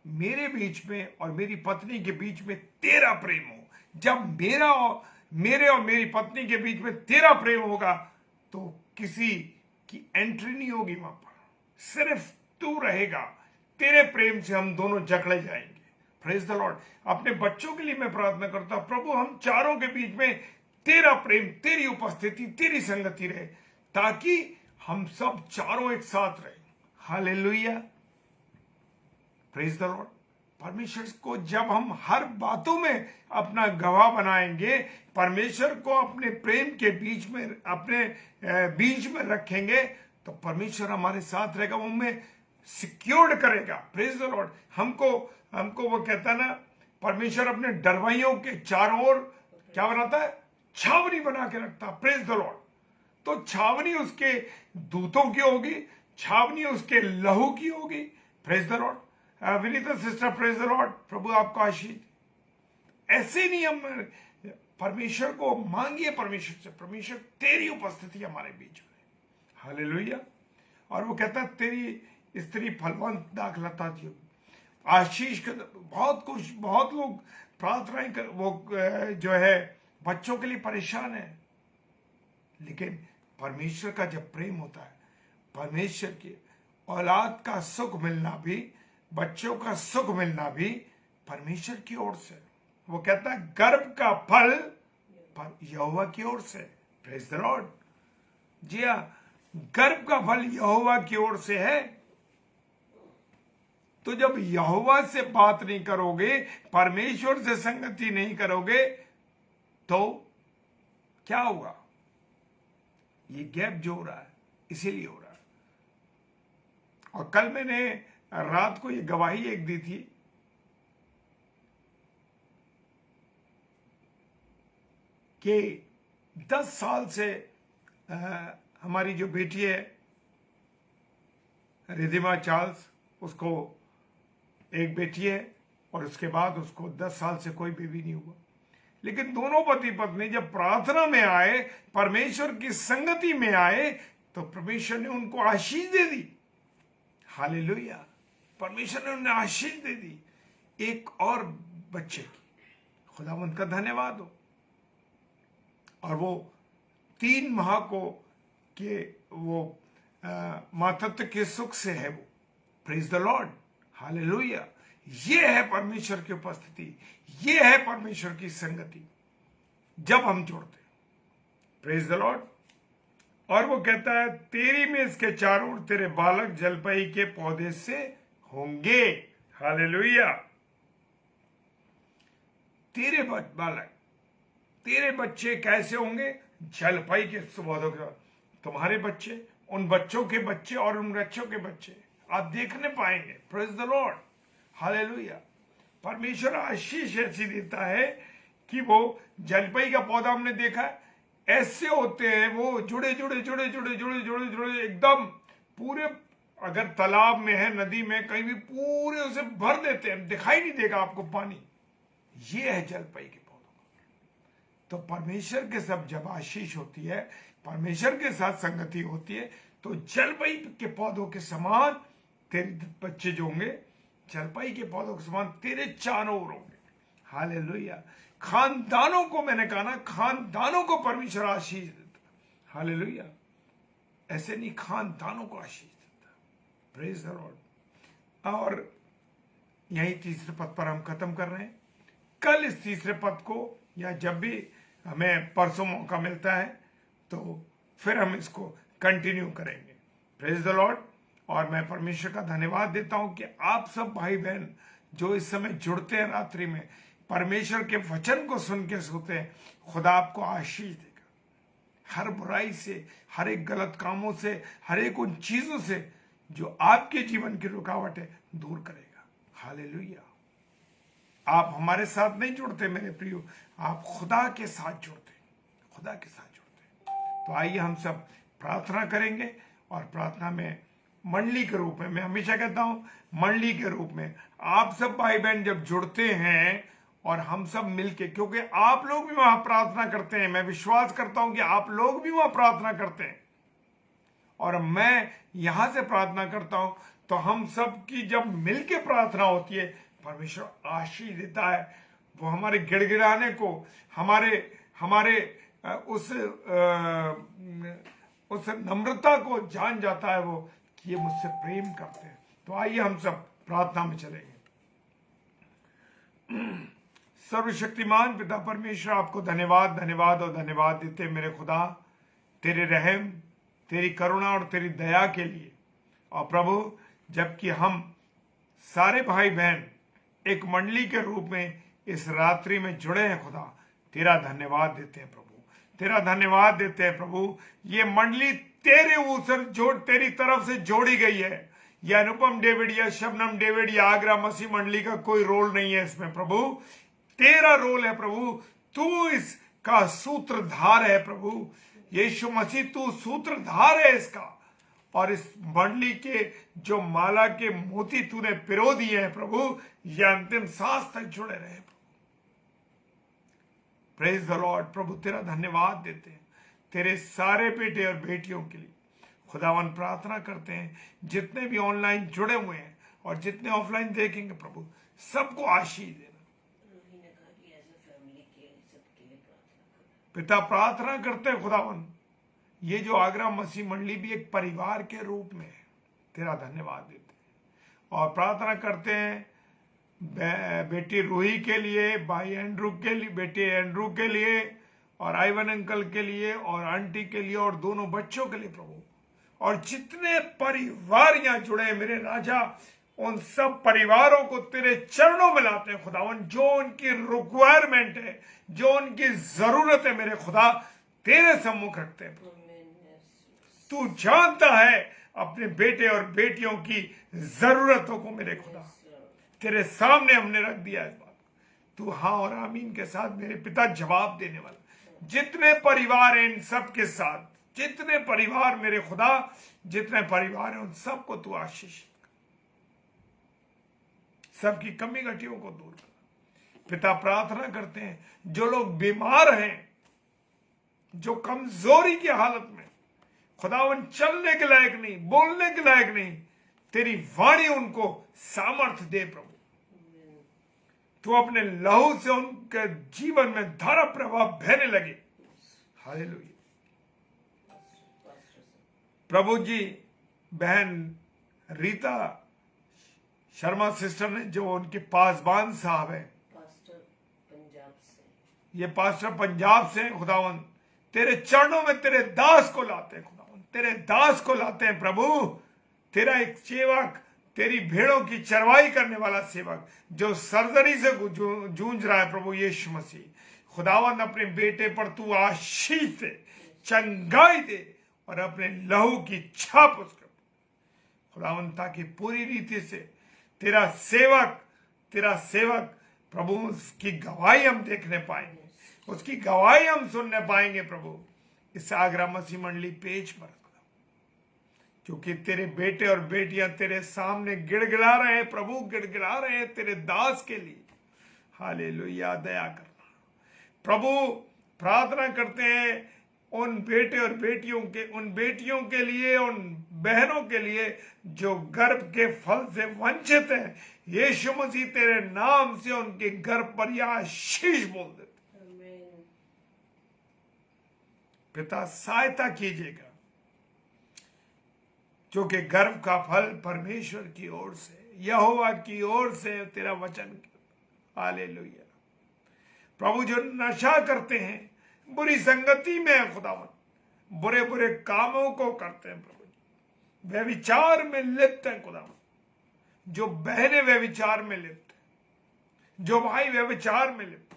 A: मेरे बीच में और मेरी पत्नी के बीच में तेरा प्रेम हो। जब मेरे और मेरी पत्नी के बीच में तेरा प्रेम होगा तो किसी की एंट्री नहीं होगी वहां पर, सिर्फ तू रहेगा। तेरे प्रेम से हम दोनों जकड़े जाएंगे। Praise the Lord. अपने बच्चों के लिए मैं प्रार्थना करता हूं, प्रभु हम चारों के बीच में तेरा प्रेम, तेरी उपस्थिति, तेरी संगति रहे, ताकि हम सब चारों एक साथ रहे। हालेलुया। Praise the Lord. परमेश्वर को जब हम हर बातों में अपना गवाह बनाएंगे, परमेश्वर को अपने प्रेम के बीच में, अपने बीच में रखेंगे, तो परमेश्वर हमारे साथ रहेगा, वो हमें सिक्योर्ड करेगा। Praise the Lord. हमको वो कहता है ना, परमेश्वर अपने डरवाइयों के चारों ओर क्या बनाता है? छावनी बना के रखता। Praise the Lord. तो छावनी उसके दूतों की होगी, छावनी उसके लहू की होगी। Praise the Lord. Vinita sister, praise the Lord. प्रभु आपको आशीष। ऐसे नहीं हम परमेश्वर को मांगिए, परमेश्वर से, परमेश्वर तेरी उपस्थिति हमारे बीच में। हालेलुया। और वो कहता है तेरी स्त्री फलवंत दाखलता थी। आशीष का बहुत लोग प्रार्थनाएं कर, वो जो है बच्चों के लिए परेशान है, लेकिन परमेश्वर का जब प्रेम होता है, परमेश्वर की औलाद का सुख मिलना भी, बच्चों का सुख मिलना भी परमेश्वर की ओर से। वो कहता है गर्भ का फल यहोवा की ओर से। Praise the Lord. जी हाँ, गर्भ का फल यहोवा की ओर से है। तो जब यहोवा से बात नहीं करोगे, परमेश्वर से संगति नहीं करोगे, तो क्या होगा? ये गैप जो हो रहा है, इसीलिए हो रहा है। और कल मैंने रात को ये गवाही एक दी थी कि 10 साल से हमारी जो बेटी है रिधिमा चार्ल्स, उसको एक बेटी है और उसके बाद उसको 10 साल से कोई बेबी नहीं हुआ। लेकिन दोनों पति पत्नी जब प्रार्थना में आए, परमेश्वर की संगति में आए, तो परमेश्वर ने उनको आशीष दे दी। हालेलुया। परमेश्वर ने उन्हें आशीष दे दी एक और बच्चे की। खुदावंत का धन्यवाद हो। और वो 3 माह को के वो मातृत्व के सुख से है वो। Praise the Lord. हालेलुया। ये है परमेश्वर की उपस्थिति, ये है परमेश्वर की संगति जब हम जुड़ते। Praise the lord. और वो कहता है तेरी मेज के चारों ओर तेरे बालक जलपई के पौधे से होंगे। हालेलुया। तेरे बालक, तेरे बच्चे कैसे होंगे? जलपई के पौधों के। तुम्हारे बच्चे, उन बच्चों के बच्चे और उन बच्चों के बच्चे आप देखने पाएंगे। Praise the Lord. हालेलुया। परमेश्वर आशीष ऐसी देता है कि वो जलपई का पौधा हमने देखा है, ऐसे होते हैं वो जुड़े जुड़े जुड़े जुड़े जुड़े जुड़े जुड़े एकदम पूरे। अगर तालाब में है, नदी में, कहीं भी पूरे उसे भर देते हैं, दिखाई नहीं देगा आपको पानी। ये है जलपई के पौधों। तो परमेश्वर के सब जब आशीष होती है, परमेश्वर के साथ संगति होती है, तो जलपई के पौधों के समान तेरे बच्चे जो होंगे, जलपई के पौधों के समान तेरे चारों ओर होंगे। हालेलुया। खानदानों को, मैंने कहा ना, खानदानों को परमेश्वर आशीष देता। हालेलुया। ऐसे नहीं, खानदानों को आशीष देता। Praise the lord. और यही तीसरे पद पर हम खत्म कर रहे हैं। कल इस तीसरे पद को, या जब भी हमें परसों मौका मिलता है, तो फिर हम इसको कंटिन्यू करेंगे। Praise the lord. और मैं परमेश्वर का धन्यवाद देता हूं कि आप सब भाई बहन जो इस समय जुड़ते हैं रात्रि में, परमेश्वर के वचन को सुन के सोते हैं, खुदा आपको आशीष देगा। हर बुराई से, हर एक गलत कामों से, हर एक उन चीजों से जो आपके जीवन की रुकावट है दूर करेगा। हालेलुया। आप हमारे साथ नहीं जुड़ते मेरे प्रियो, आप खुदा के साथ जुड़ते, खुदा के साथ जुड़ते। तो आइए हम सब प्रार्थना करेंगे, और प्रार्थना में मंडली के रूप में, मैं हमेशा कहता हूं मंडली के रूप में आप सब भाई बहन जब जुड़ते हैं और हम सब मिलके, क्योंकि आप लोग भी वहां प्रार्थना करते हैं, मैं विश्वास करता हूं कि आप लोग भी वहां प्रार्थना करते हैं और मैं यहां से प्रार्थना करता हूं, तो हम सब की जब मिलके प्रार्थना होती है परमेश्वर आशीष देता है। वो हमारे गिड़गिड़ाने को, हमारे उस नम्रता को जान जाता है वो कि ये मुझसे प्रेम करते हैं। तो आइए हम सब प्रार्थना में चलेंगे। सर्वशक्तिमान पिता परमेश्वर, आपको धन्यवाद धन्यवाद और धन्यवाद देते हैं मेरे खुदा, तेरे रहम, तेरी करुणा और तेरी दया के लिए। और प्रभु, जबकि हम सारे भाई बहन एक मंडली के रूप में इस रात्रि में जुड़े हैं खुदा, तेरा धन्यवाद देते हैं प्रभु, तेरा धन्यवाद देते हैं प्रभु। ये मंडली तेरे ऊपर तेरी तरफ से जोड़ी गई है। यह अनुपम डेविड या शबनम डेविड या आगरा मसीह मंडली का कोई रोल नहीं है इसमें प्रभु, तेरा रोल है प्रभु। तू इसका सूत्रधार है प्रभु, यीशु मसीह तू सूत्रधार है इसका। और इस मंडली के जो माला के मोती तूने पिरो दिए हैं प्रभु, ये अंतिम सांस तक जुड़े रहे। Praise the Lord. प्रभु तेरा धन्यवाद देते हैं तेरे सारे बेटे और बेटियों के लिए। खुदावन प्रार्थना करते हैं जितने भी ऑनलाइन जुड़े हुए हैं और जितने ऑफलाइन देखेंगे प्रभु, सबको आशीष देना। पिता प्रार्थना करते हैं खुदावन, ये जो आगरा मसीह मंडली भी एक परिवार के रूप में है, तेरा धन्यवाद देते हैं। और प्रार्थना करते हैं बेटी रूही के लिए, भाई एंड्रू के लिए, बेटे एंड्रू के लिए, और आइवन अंकल के लिए, और आंटी के लिए, और दोनों बच्चों के लिए प्रभु। और जितने परिवार यहाँ जुड़े हैं मेरे राजा, उन सब परिवारों को तेरे चरणों में लाते हैं खुदावन। जो उनकी रिक्वायरमेंट है, जो उनकी जरूरत है मेरे खुदा, तेरे सम्मुख रखते हैं। तू जानता है अपने बेटे और बेटियों की जरूरतों को मेरे खुदा, तेरे सामने हमने रख दिया इस बात। तू हाँ और आमीन के साथ मेरे पिता जवाब देने वाला। जितने परिवार हैं इन सब के साथ, जितने परिवार मेरे खुदा, जितने परिवार हैं उन सबको तू आशीष, सबकी कमी घटियों को दूर कर। पिता प्रार्थना करते हैं जो लोग बीमार हैं, जो कमजोरी की हालत में खुदावन चलने के लायक नहीं, बोलने के लायक नहीं, तेरी वाणी उनको सामर्थ्य दे प्रभु। तू अपने लहू से उनके जीवन में धारा प्रवाह बहने लगे। हालेलुया। प्रभु जी, बहन रीता शर्मा सिस्टर ने, जो उनके पासबान साहब है, ये पास्टर पंजाब से खुदावन, तेरे चरणों में तेरे दास को लाते हैं खुदावन, तेरे दास को लाते हैं प्रभु। तेरा एक सेवक, तेरी भेड़ों की चरवाई करने वाला सेवक, जो सर्जरी से जूझ रहा है प्रभु यीशु मसीह, खुदावन अपने बेटे पर तू आशीष दे, चंगाई दे, और अपने लहू की छाप उसके खुदावन, ताकि पूरी रीति से तेरा सेवक प्रभु, उसकी गवाही हम देखने पाएंगे, उसकी गवाही हम सुनने पाएंगे प्रभु, इस आगरा मसीह मंडली पेज पर। क्योंकि तेरे बेटे और बेटियां तेरे सामने गिड़गिड़ा रहे हैं प्रभु, गिड़गिड़ा रहे हैं तेरे दास के लिए। हालेलुया। दया करना प्रभु। प्रार्थना करते हैं उन बेटे और बेटियों के, उन बेटियों के लिए, उन बहनों के लिए जो गर्भ के फल से वंचित हैं। यीशु मसीह तेरे नाम से उनके गर्भ पर यह आशीष बोल देते। पिता सहायता कीजिएगा, क्योंकि गर्भ का फल परमेश्वर की ओर से, यहोवा की ओर से तेरा वचन। हालेलुया। प्रभु, जो नशा करते हैं, बुरी संगति में है खुदावन, बुरे बुरे कामों को करते हैं प्रभु, व्यभिचार में लिप्त है खुदावन, जो बहने व्यभिचार में लिप्त है, जो भाई व्यभिचार में लिप्त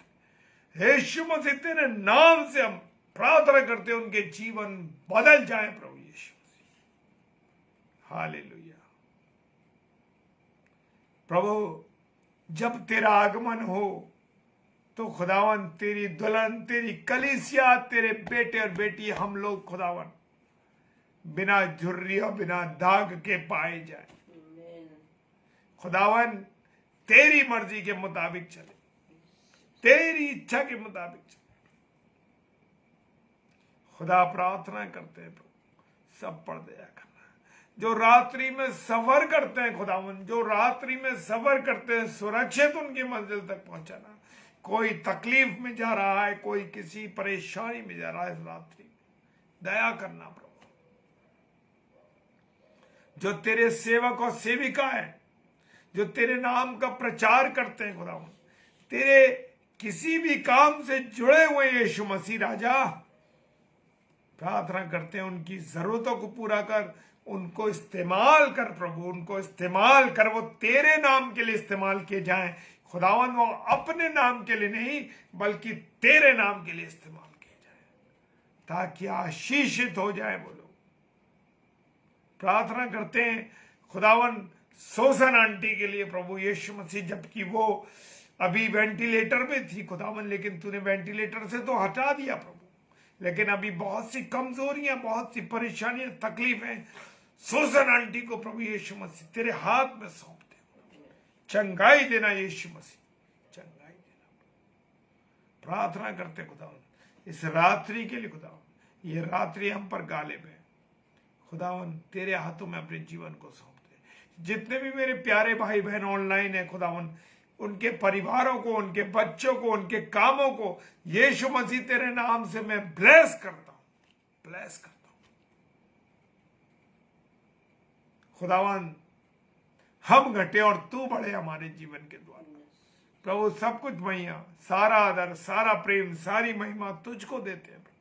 A: है, यीशु मसीह तेरे नाम से हम प्रार्थना करते हैं उनके जीवन बदल जाए प्रभु यीशु मसीह। हालेलुया। प्रभु जब तेरा आगमन हो तो खुदावन तेरी दुल्हन, तेरी कलीसिया, तेरे बेटे और बेटी, हम लोग खुदावन बिना झुर्री और बिना दाग के पाए जाए। खुदावन तेरी मर्जी के मुताबिक चले, तेरी इच्छा के मुताबिक चले। खुदा प्रार्थना करते हैं प्रभु सब पर दया करना। जो रात्रि में सफर करते हैं खुदावन, जो रात्रि में सफर करते हैं, सुरक्षित उनकी मंजिल तक पहुंचाना। कोई तकलीफ में जा रहा है, कोई किसी परेशानी में जा रहा है, इस रात्रि में दया करना प्रभु। जो तेरे सेवक और सेविका है, जो तेरे नाम का प्रचार करते हैं खुदावन, तेरे किसी भी काम से जुड़े हुए यीशु मसीह राजा, प्रार्थना करते हैं उनकी जरूरतों को पूरा कर, उनको इस्तेमाल कर प्रभु, उनको इस्तेमाल कर। वो तेरे नाम के लिए इस्तेमाल किए जाएं खुदावन, वो अपने नाम के लिए नहीं बल्कि तेरे नाम के लिए इस्तेमाल किए जाएं, ताकि आशीषित हो जाए वो लोग। प्रार्थना करते हैं खुदावन सोसन आंटी के लिए प्रभु यीशु मसीह, जबकि वो अभी वेंटिलेटर में थी खुदावन, लेकिन तूने वेंटिलेटर से तो हटा दिया प्रभु, लेकिन अभी बहुत सी कमजोरियां, बहुत सी परेशानियां, तकलीफें सोसन आंटी को प्रभु यीशु मसीह तेरे हाथ में सौंप दे। चंगाई देना यीशु मसीह, चंगाई देना। प्रार्थना करते खुदावन इस रात्रि के लिए खुदावन, ये रात्रि हम पर गालिब है खुदावन, तेरे हाथों में अपने जीवन को सौंपते। जितने भी मेरे प्यारे भाई बहन ऑनलाइन है खुदावन, उनके परिवारों को, उनके बच्चों को, उनके कामों को यीशु मसीह तेरे नाम से मैं ब्लेस करता हूं, ब्लेस करता हूं खुदावन। हम घटे और तू बढ़े हमारे जीवन के द्वारा प्रभु। सब कुछ मैया, सारा आदर, सारा प्रेम, सारी महिमा तुझको देते हैं प्रभु।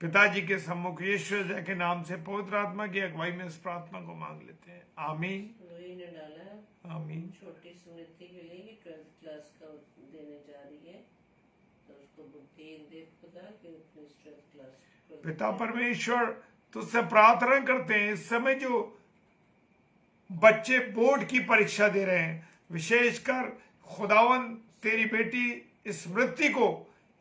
A: पिताजी के सम्मुख यीशु के नाम से पवित्र आत्मा की अगुवाई में इस प्रार्थना को मांग लेते हैं, आमीन
B: ने डाला
A: आमीन।
B: छोटी स्मृति के लिए 12th क्लास का देने जा रही है, तो उसको बुद्धि दे खुदा कि अपनी 12th क्लास।
A: पिता परमेश्वर तुझसे प्रार्थना करते हैं इस समय जो बच्चे बोर्ड की परीक्षा दे रहे हैं, विशेषकर खुदावन तेरी बेटी स्मृति को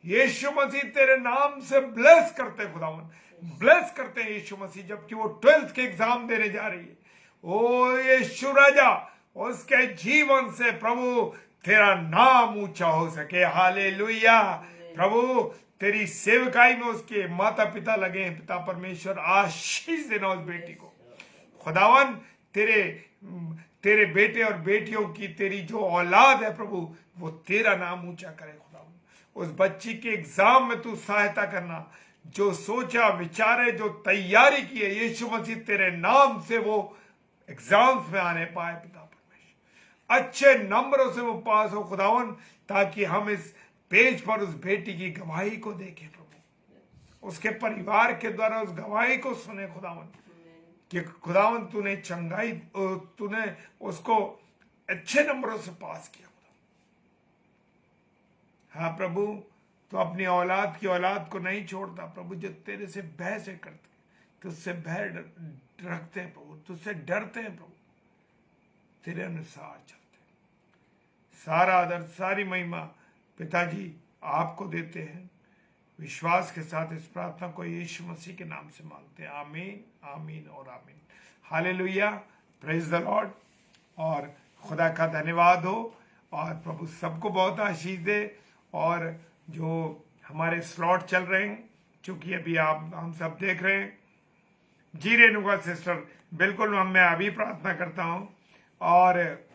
A: यीशु मसीह तेरे नाम से ब्लेस करते हैं खुदावन, ब्लेस करते हैं यीशु मसीह, जबकि वो 12th के एग्जाम देने जा रही है। ओ यीशु राजा, उसके जीवन से प्रभु तेरा नाम ऊंचा हो सके। हालेलुया प्रभु, तेरी सेवकाई में उसके माता पिता लगे हैं। पिता परमेश्वर आशीष देना उस बेटी को खुदावन, तेरे बेटे और बेटियों की तेरी जो औलाद है प्रभु, वो तेरा नाम ऊंचा करे खुदावन। उस बच्ची के एग्जाम में तू सहायता करना, जो सोचा विचारे, जो तैयारी की है यीशु मसीह तेरे नाम से वो एग्जाम्स में आने पाए पिता परमेश्वर, अच्छे नंबरों से वो पास हो खुदावन, ताकि हम इस पेज पर उस बेटी की गवाही को देखें प्रभु, उसके परिवार के द्वारा उस गवाही को सुने खुदावन, कि खुदावन तूने चंगाई, तूने उसको अच्छे नंबरों से पास किया। हाँ प्रभु, तो अपनी औलाद की औलाद को नहीं छोड़ता प्रभु, जो तेरे से भय से करते, तुझसे भय रखते हैं प्रभु, तुझसे डरते हैं प्रभु, तेरे अनुसार चलते हैं। सारा आदर, सारी महिमा पिताजी आपको देते हैं। विश्वास के साथ इस प्रार्थना को यीशु मसीह के नाम से मांगते हैं, आमीन आमीन और आमीन। Hallelujah, praise the lord. और खुदा का धन्यवाद हो, और प्रभु सबको बहुत आशीष दे। और जो हमारे स्लॉट चल रहे हैं, चूंकि अभी हम सब देख रहे हैं, जी रेणुका सिस्टर, बिल्कुल मैं अभी प्रार्थना करता हूं। और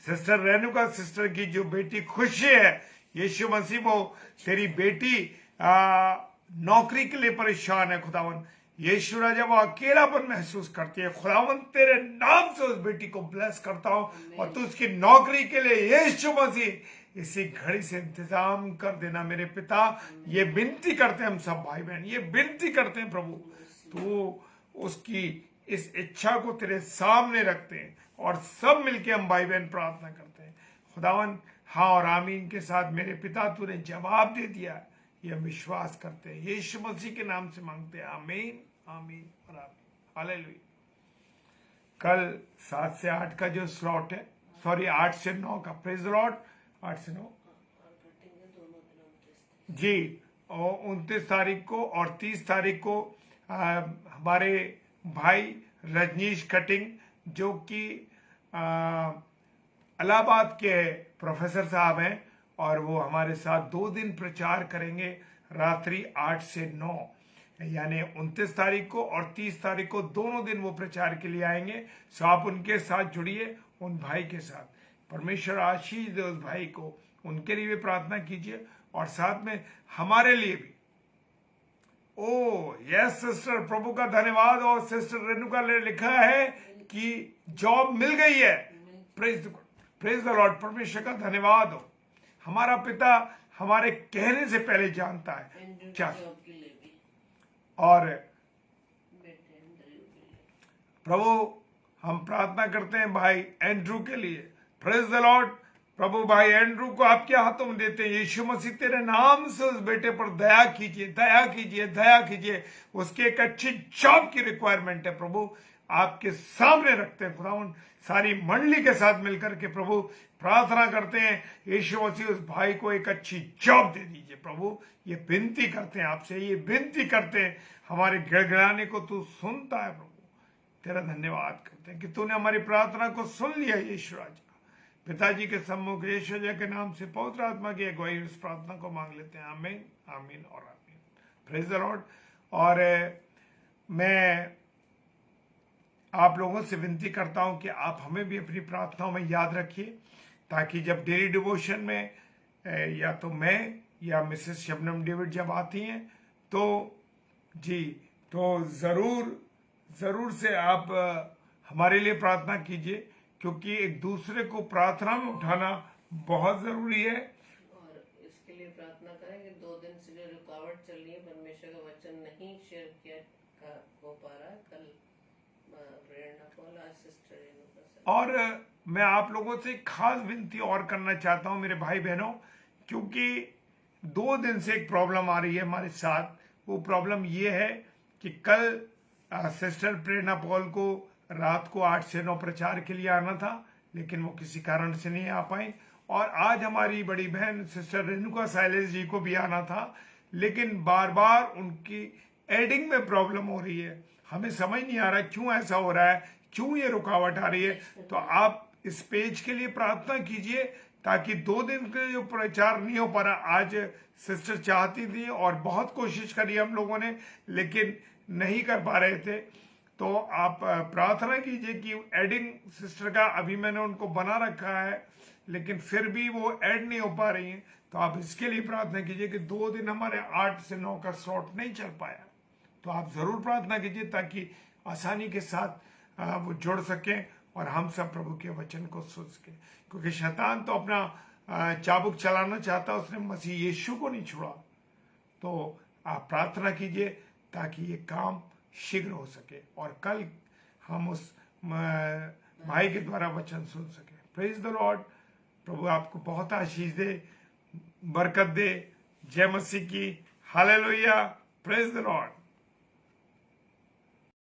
A: सिस्टर रेणुका सिस्टर की जो बेटी खुशी है, यीशु मसीह, वो तेरी बेटी नौकरी के लिए परेशान है खुदावन, यीशु राजा, वो अकेलापन महसूस करती है खुदावन, तेरे नाम से उस बेटी को ब्लेस करता हूं, और तू उसकी नौकरी के लिए यीशु मसीह इसी घड़ी से इंतजाम कर देना मेरे पिता। ये विनती करते हैं हम सब भाई बहन, ये विनती करते हैं प्रभु, तू उसकी इस इच्छा को तेरे सामने रखते हैं और सब मिलके हम भाई बहन प्रार्थना करते हैं। खुदावन हाँ और आमीन के साथ मेरे पिता तूने जवाब दे दिया, ये हम विश्वास करते हैं, यीशु मसीह के नाम से मांगते हैं, आमीन आमीन और आमीन। हालेलुया। कल 7 से 8 का जो स्लॉट है, सॉरी 8 से 9 का, प्रेज द लॉर्ड, 8 से 9
B: और कटेंगे दोनों दिन 29
A: जी, और 29 तारीख को और 30 तारीख को हमारे भाई रजनीश कटिंग जो कि इलाहाबाद के प्रोफेसर साहब हैं, और वो हमारे साथ 2 दिन प्रचार करेंगे रात्रि 8 से 9, यानी 29 तारीख को और 30 तारीख को दोनों दिन वो प्रचार के लिए आएंगे। सो आप उनके साथ जुड़िए, उन भाई के साथ। परमेश्वर आशीष दे उस भाई को, उनके लिए भी प्रार्थना कीजिए और साथ में हमारे लिए भी। ओ यस सिस्टर, प्रभु का धन्यवाद। और सिस्टर रेणुका ने लिखा है कि जॉब मिल गई है। प्रेज द लॉर्ड, परमेश्वर का धन्यवाद हो। हमारा पिता हमारे कहने से पहले जानता है क्या,
B: जॉब के लिए भी
A: और
B: बेटे एंड्रयू के लिए।
A: प्रभु हम प्रार्थना करते हैं भाई एंड्रू के लिए। Praise the Lord. प्रभु भाई एंड्रू को आपके हाथों में देते हैं। यीशु मसीह तेरे नाम से उस बेटे पर दया कीजिए, दया कीजिए, दया कीजिए। उसके एक अच्छी जॉब की रिक्वायरमेंट है प्रभु, आपके सामने रखते हैं खुदावन। सारी मंडली के साथ मिलकर के प्रभु प्रार्थना करते हैं, यीशु मसीह उस भाई को एक अच्छी जॉब दे दीजिए प्रभु। ये विनती करते हैं आपसे, ये विनती करते हैं। हमारे गिड़गिड़ाने को तू सुनता है प्रभु, तेरा धन्यवाद करते हैं कि तूने हमारी प्रार्थना को सुन लिया। यीशु राजा पिताजी के सम्मुख यीशु राजा के नाम से पवित्र आत्मा की अगुवाई उस प्रार्थना को मांग लेते हैं। आमीन आमीन और आमीन। Praise the lord. और मैं आप लोगों से विनती करता हूं कि आप हमें भी अपनी प्रार्थनाओं में याद रखिए, ताकि जब डेली डिवोशन में या तो मैं या मिसेस शबनम डेविड जब आती हैं तो जी, तो ज़रूर से आप हमारे लिए प्रार्थना कीजिए, क्योंकि एक दूसरे को प्रार्थना में उठाना बहुत ज़रूरी है।
B: और इसके लिए प्रार्थना करें कि 2 दिन से जो रुकावट चल रही है, परमेश्वर का वचन नहीं शेयर किया हो पा रहा है। कल प्रेरणा कॉल, आज सिस्टर रेणुका से।
A: और मैं आप लोगों से एक खास विनती और करना चाहता हूं मेरे भाई बहनों, क्योंकि 2 दिन से एक प्रॉब्लम आ रही है हमारे साथ। वो प्रॉब्लम ये है कि कल सिस्टर प्रेरणा पॉल को रात को 8 से 9 प्रचार के लिए आना था, लेकिन वो किसी कारण से नहीं आ पाई। और आज हमारी बड़ी बहन सिस्टर रेणुका साइलेस जी को भी आना था, लेकिन बार बार उनकी एडिंग में प्रॉब्लम हो रही है। हमें समझ नहीं आ रहा क्यों ऐसा हो रहा है, क्यों ये रुकावट आ रही है। तो आप इस पेज के लिए प्रार्थना कीजिए, ताकि 2 दिन के जो प्रचार नहीं हो पा रहा, आज सिस्टर चाहती थी और बहुत कोशिश करी हम लोगों ने, लेकिन नहीं कर पा रहे थे। तो आप प्रार्थना कीजिए कि एडिंग सिस्टर का अभी मैंने उनको बना रखा है, लेकिन फिर भी वो ऐड नहीं हो पा रही हैं। तो आप इसके लिए प्रार्थना कीजिए कि 2 दिन हमारे 8 से 9 का स्लॉट नहीं चल पाया। तो आप जरूर प्रार्थना कीजिए, ताकि आसानी के साथ वो जुड़ सकें और हम सब प्रभु के वचन को सुन सकें। क्योंकि शैतान तो अपना चाबुक चलाना चाहता, उसने मसीह यीशु को नहीं छोड़ा। तो आप प्रार्थना कीजिए ताकि ये काम शीघ्र हो सके और कल हम उस भाई के द्वारा वचन सुन सके। Praise the Lord. प्रभु आपको बहुत आशीष दे, बरकत दे। जय मसीह की। हालेलुया। Praise the Lord.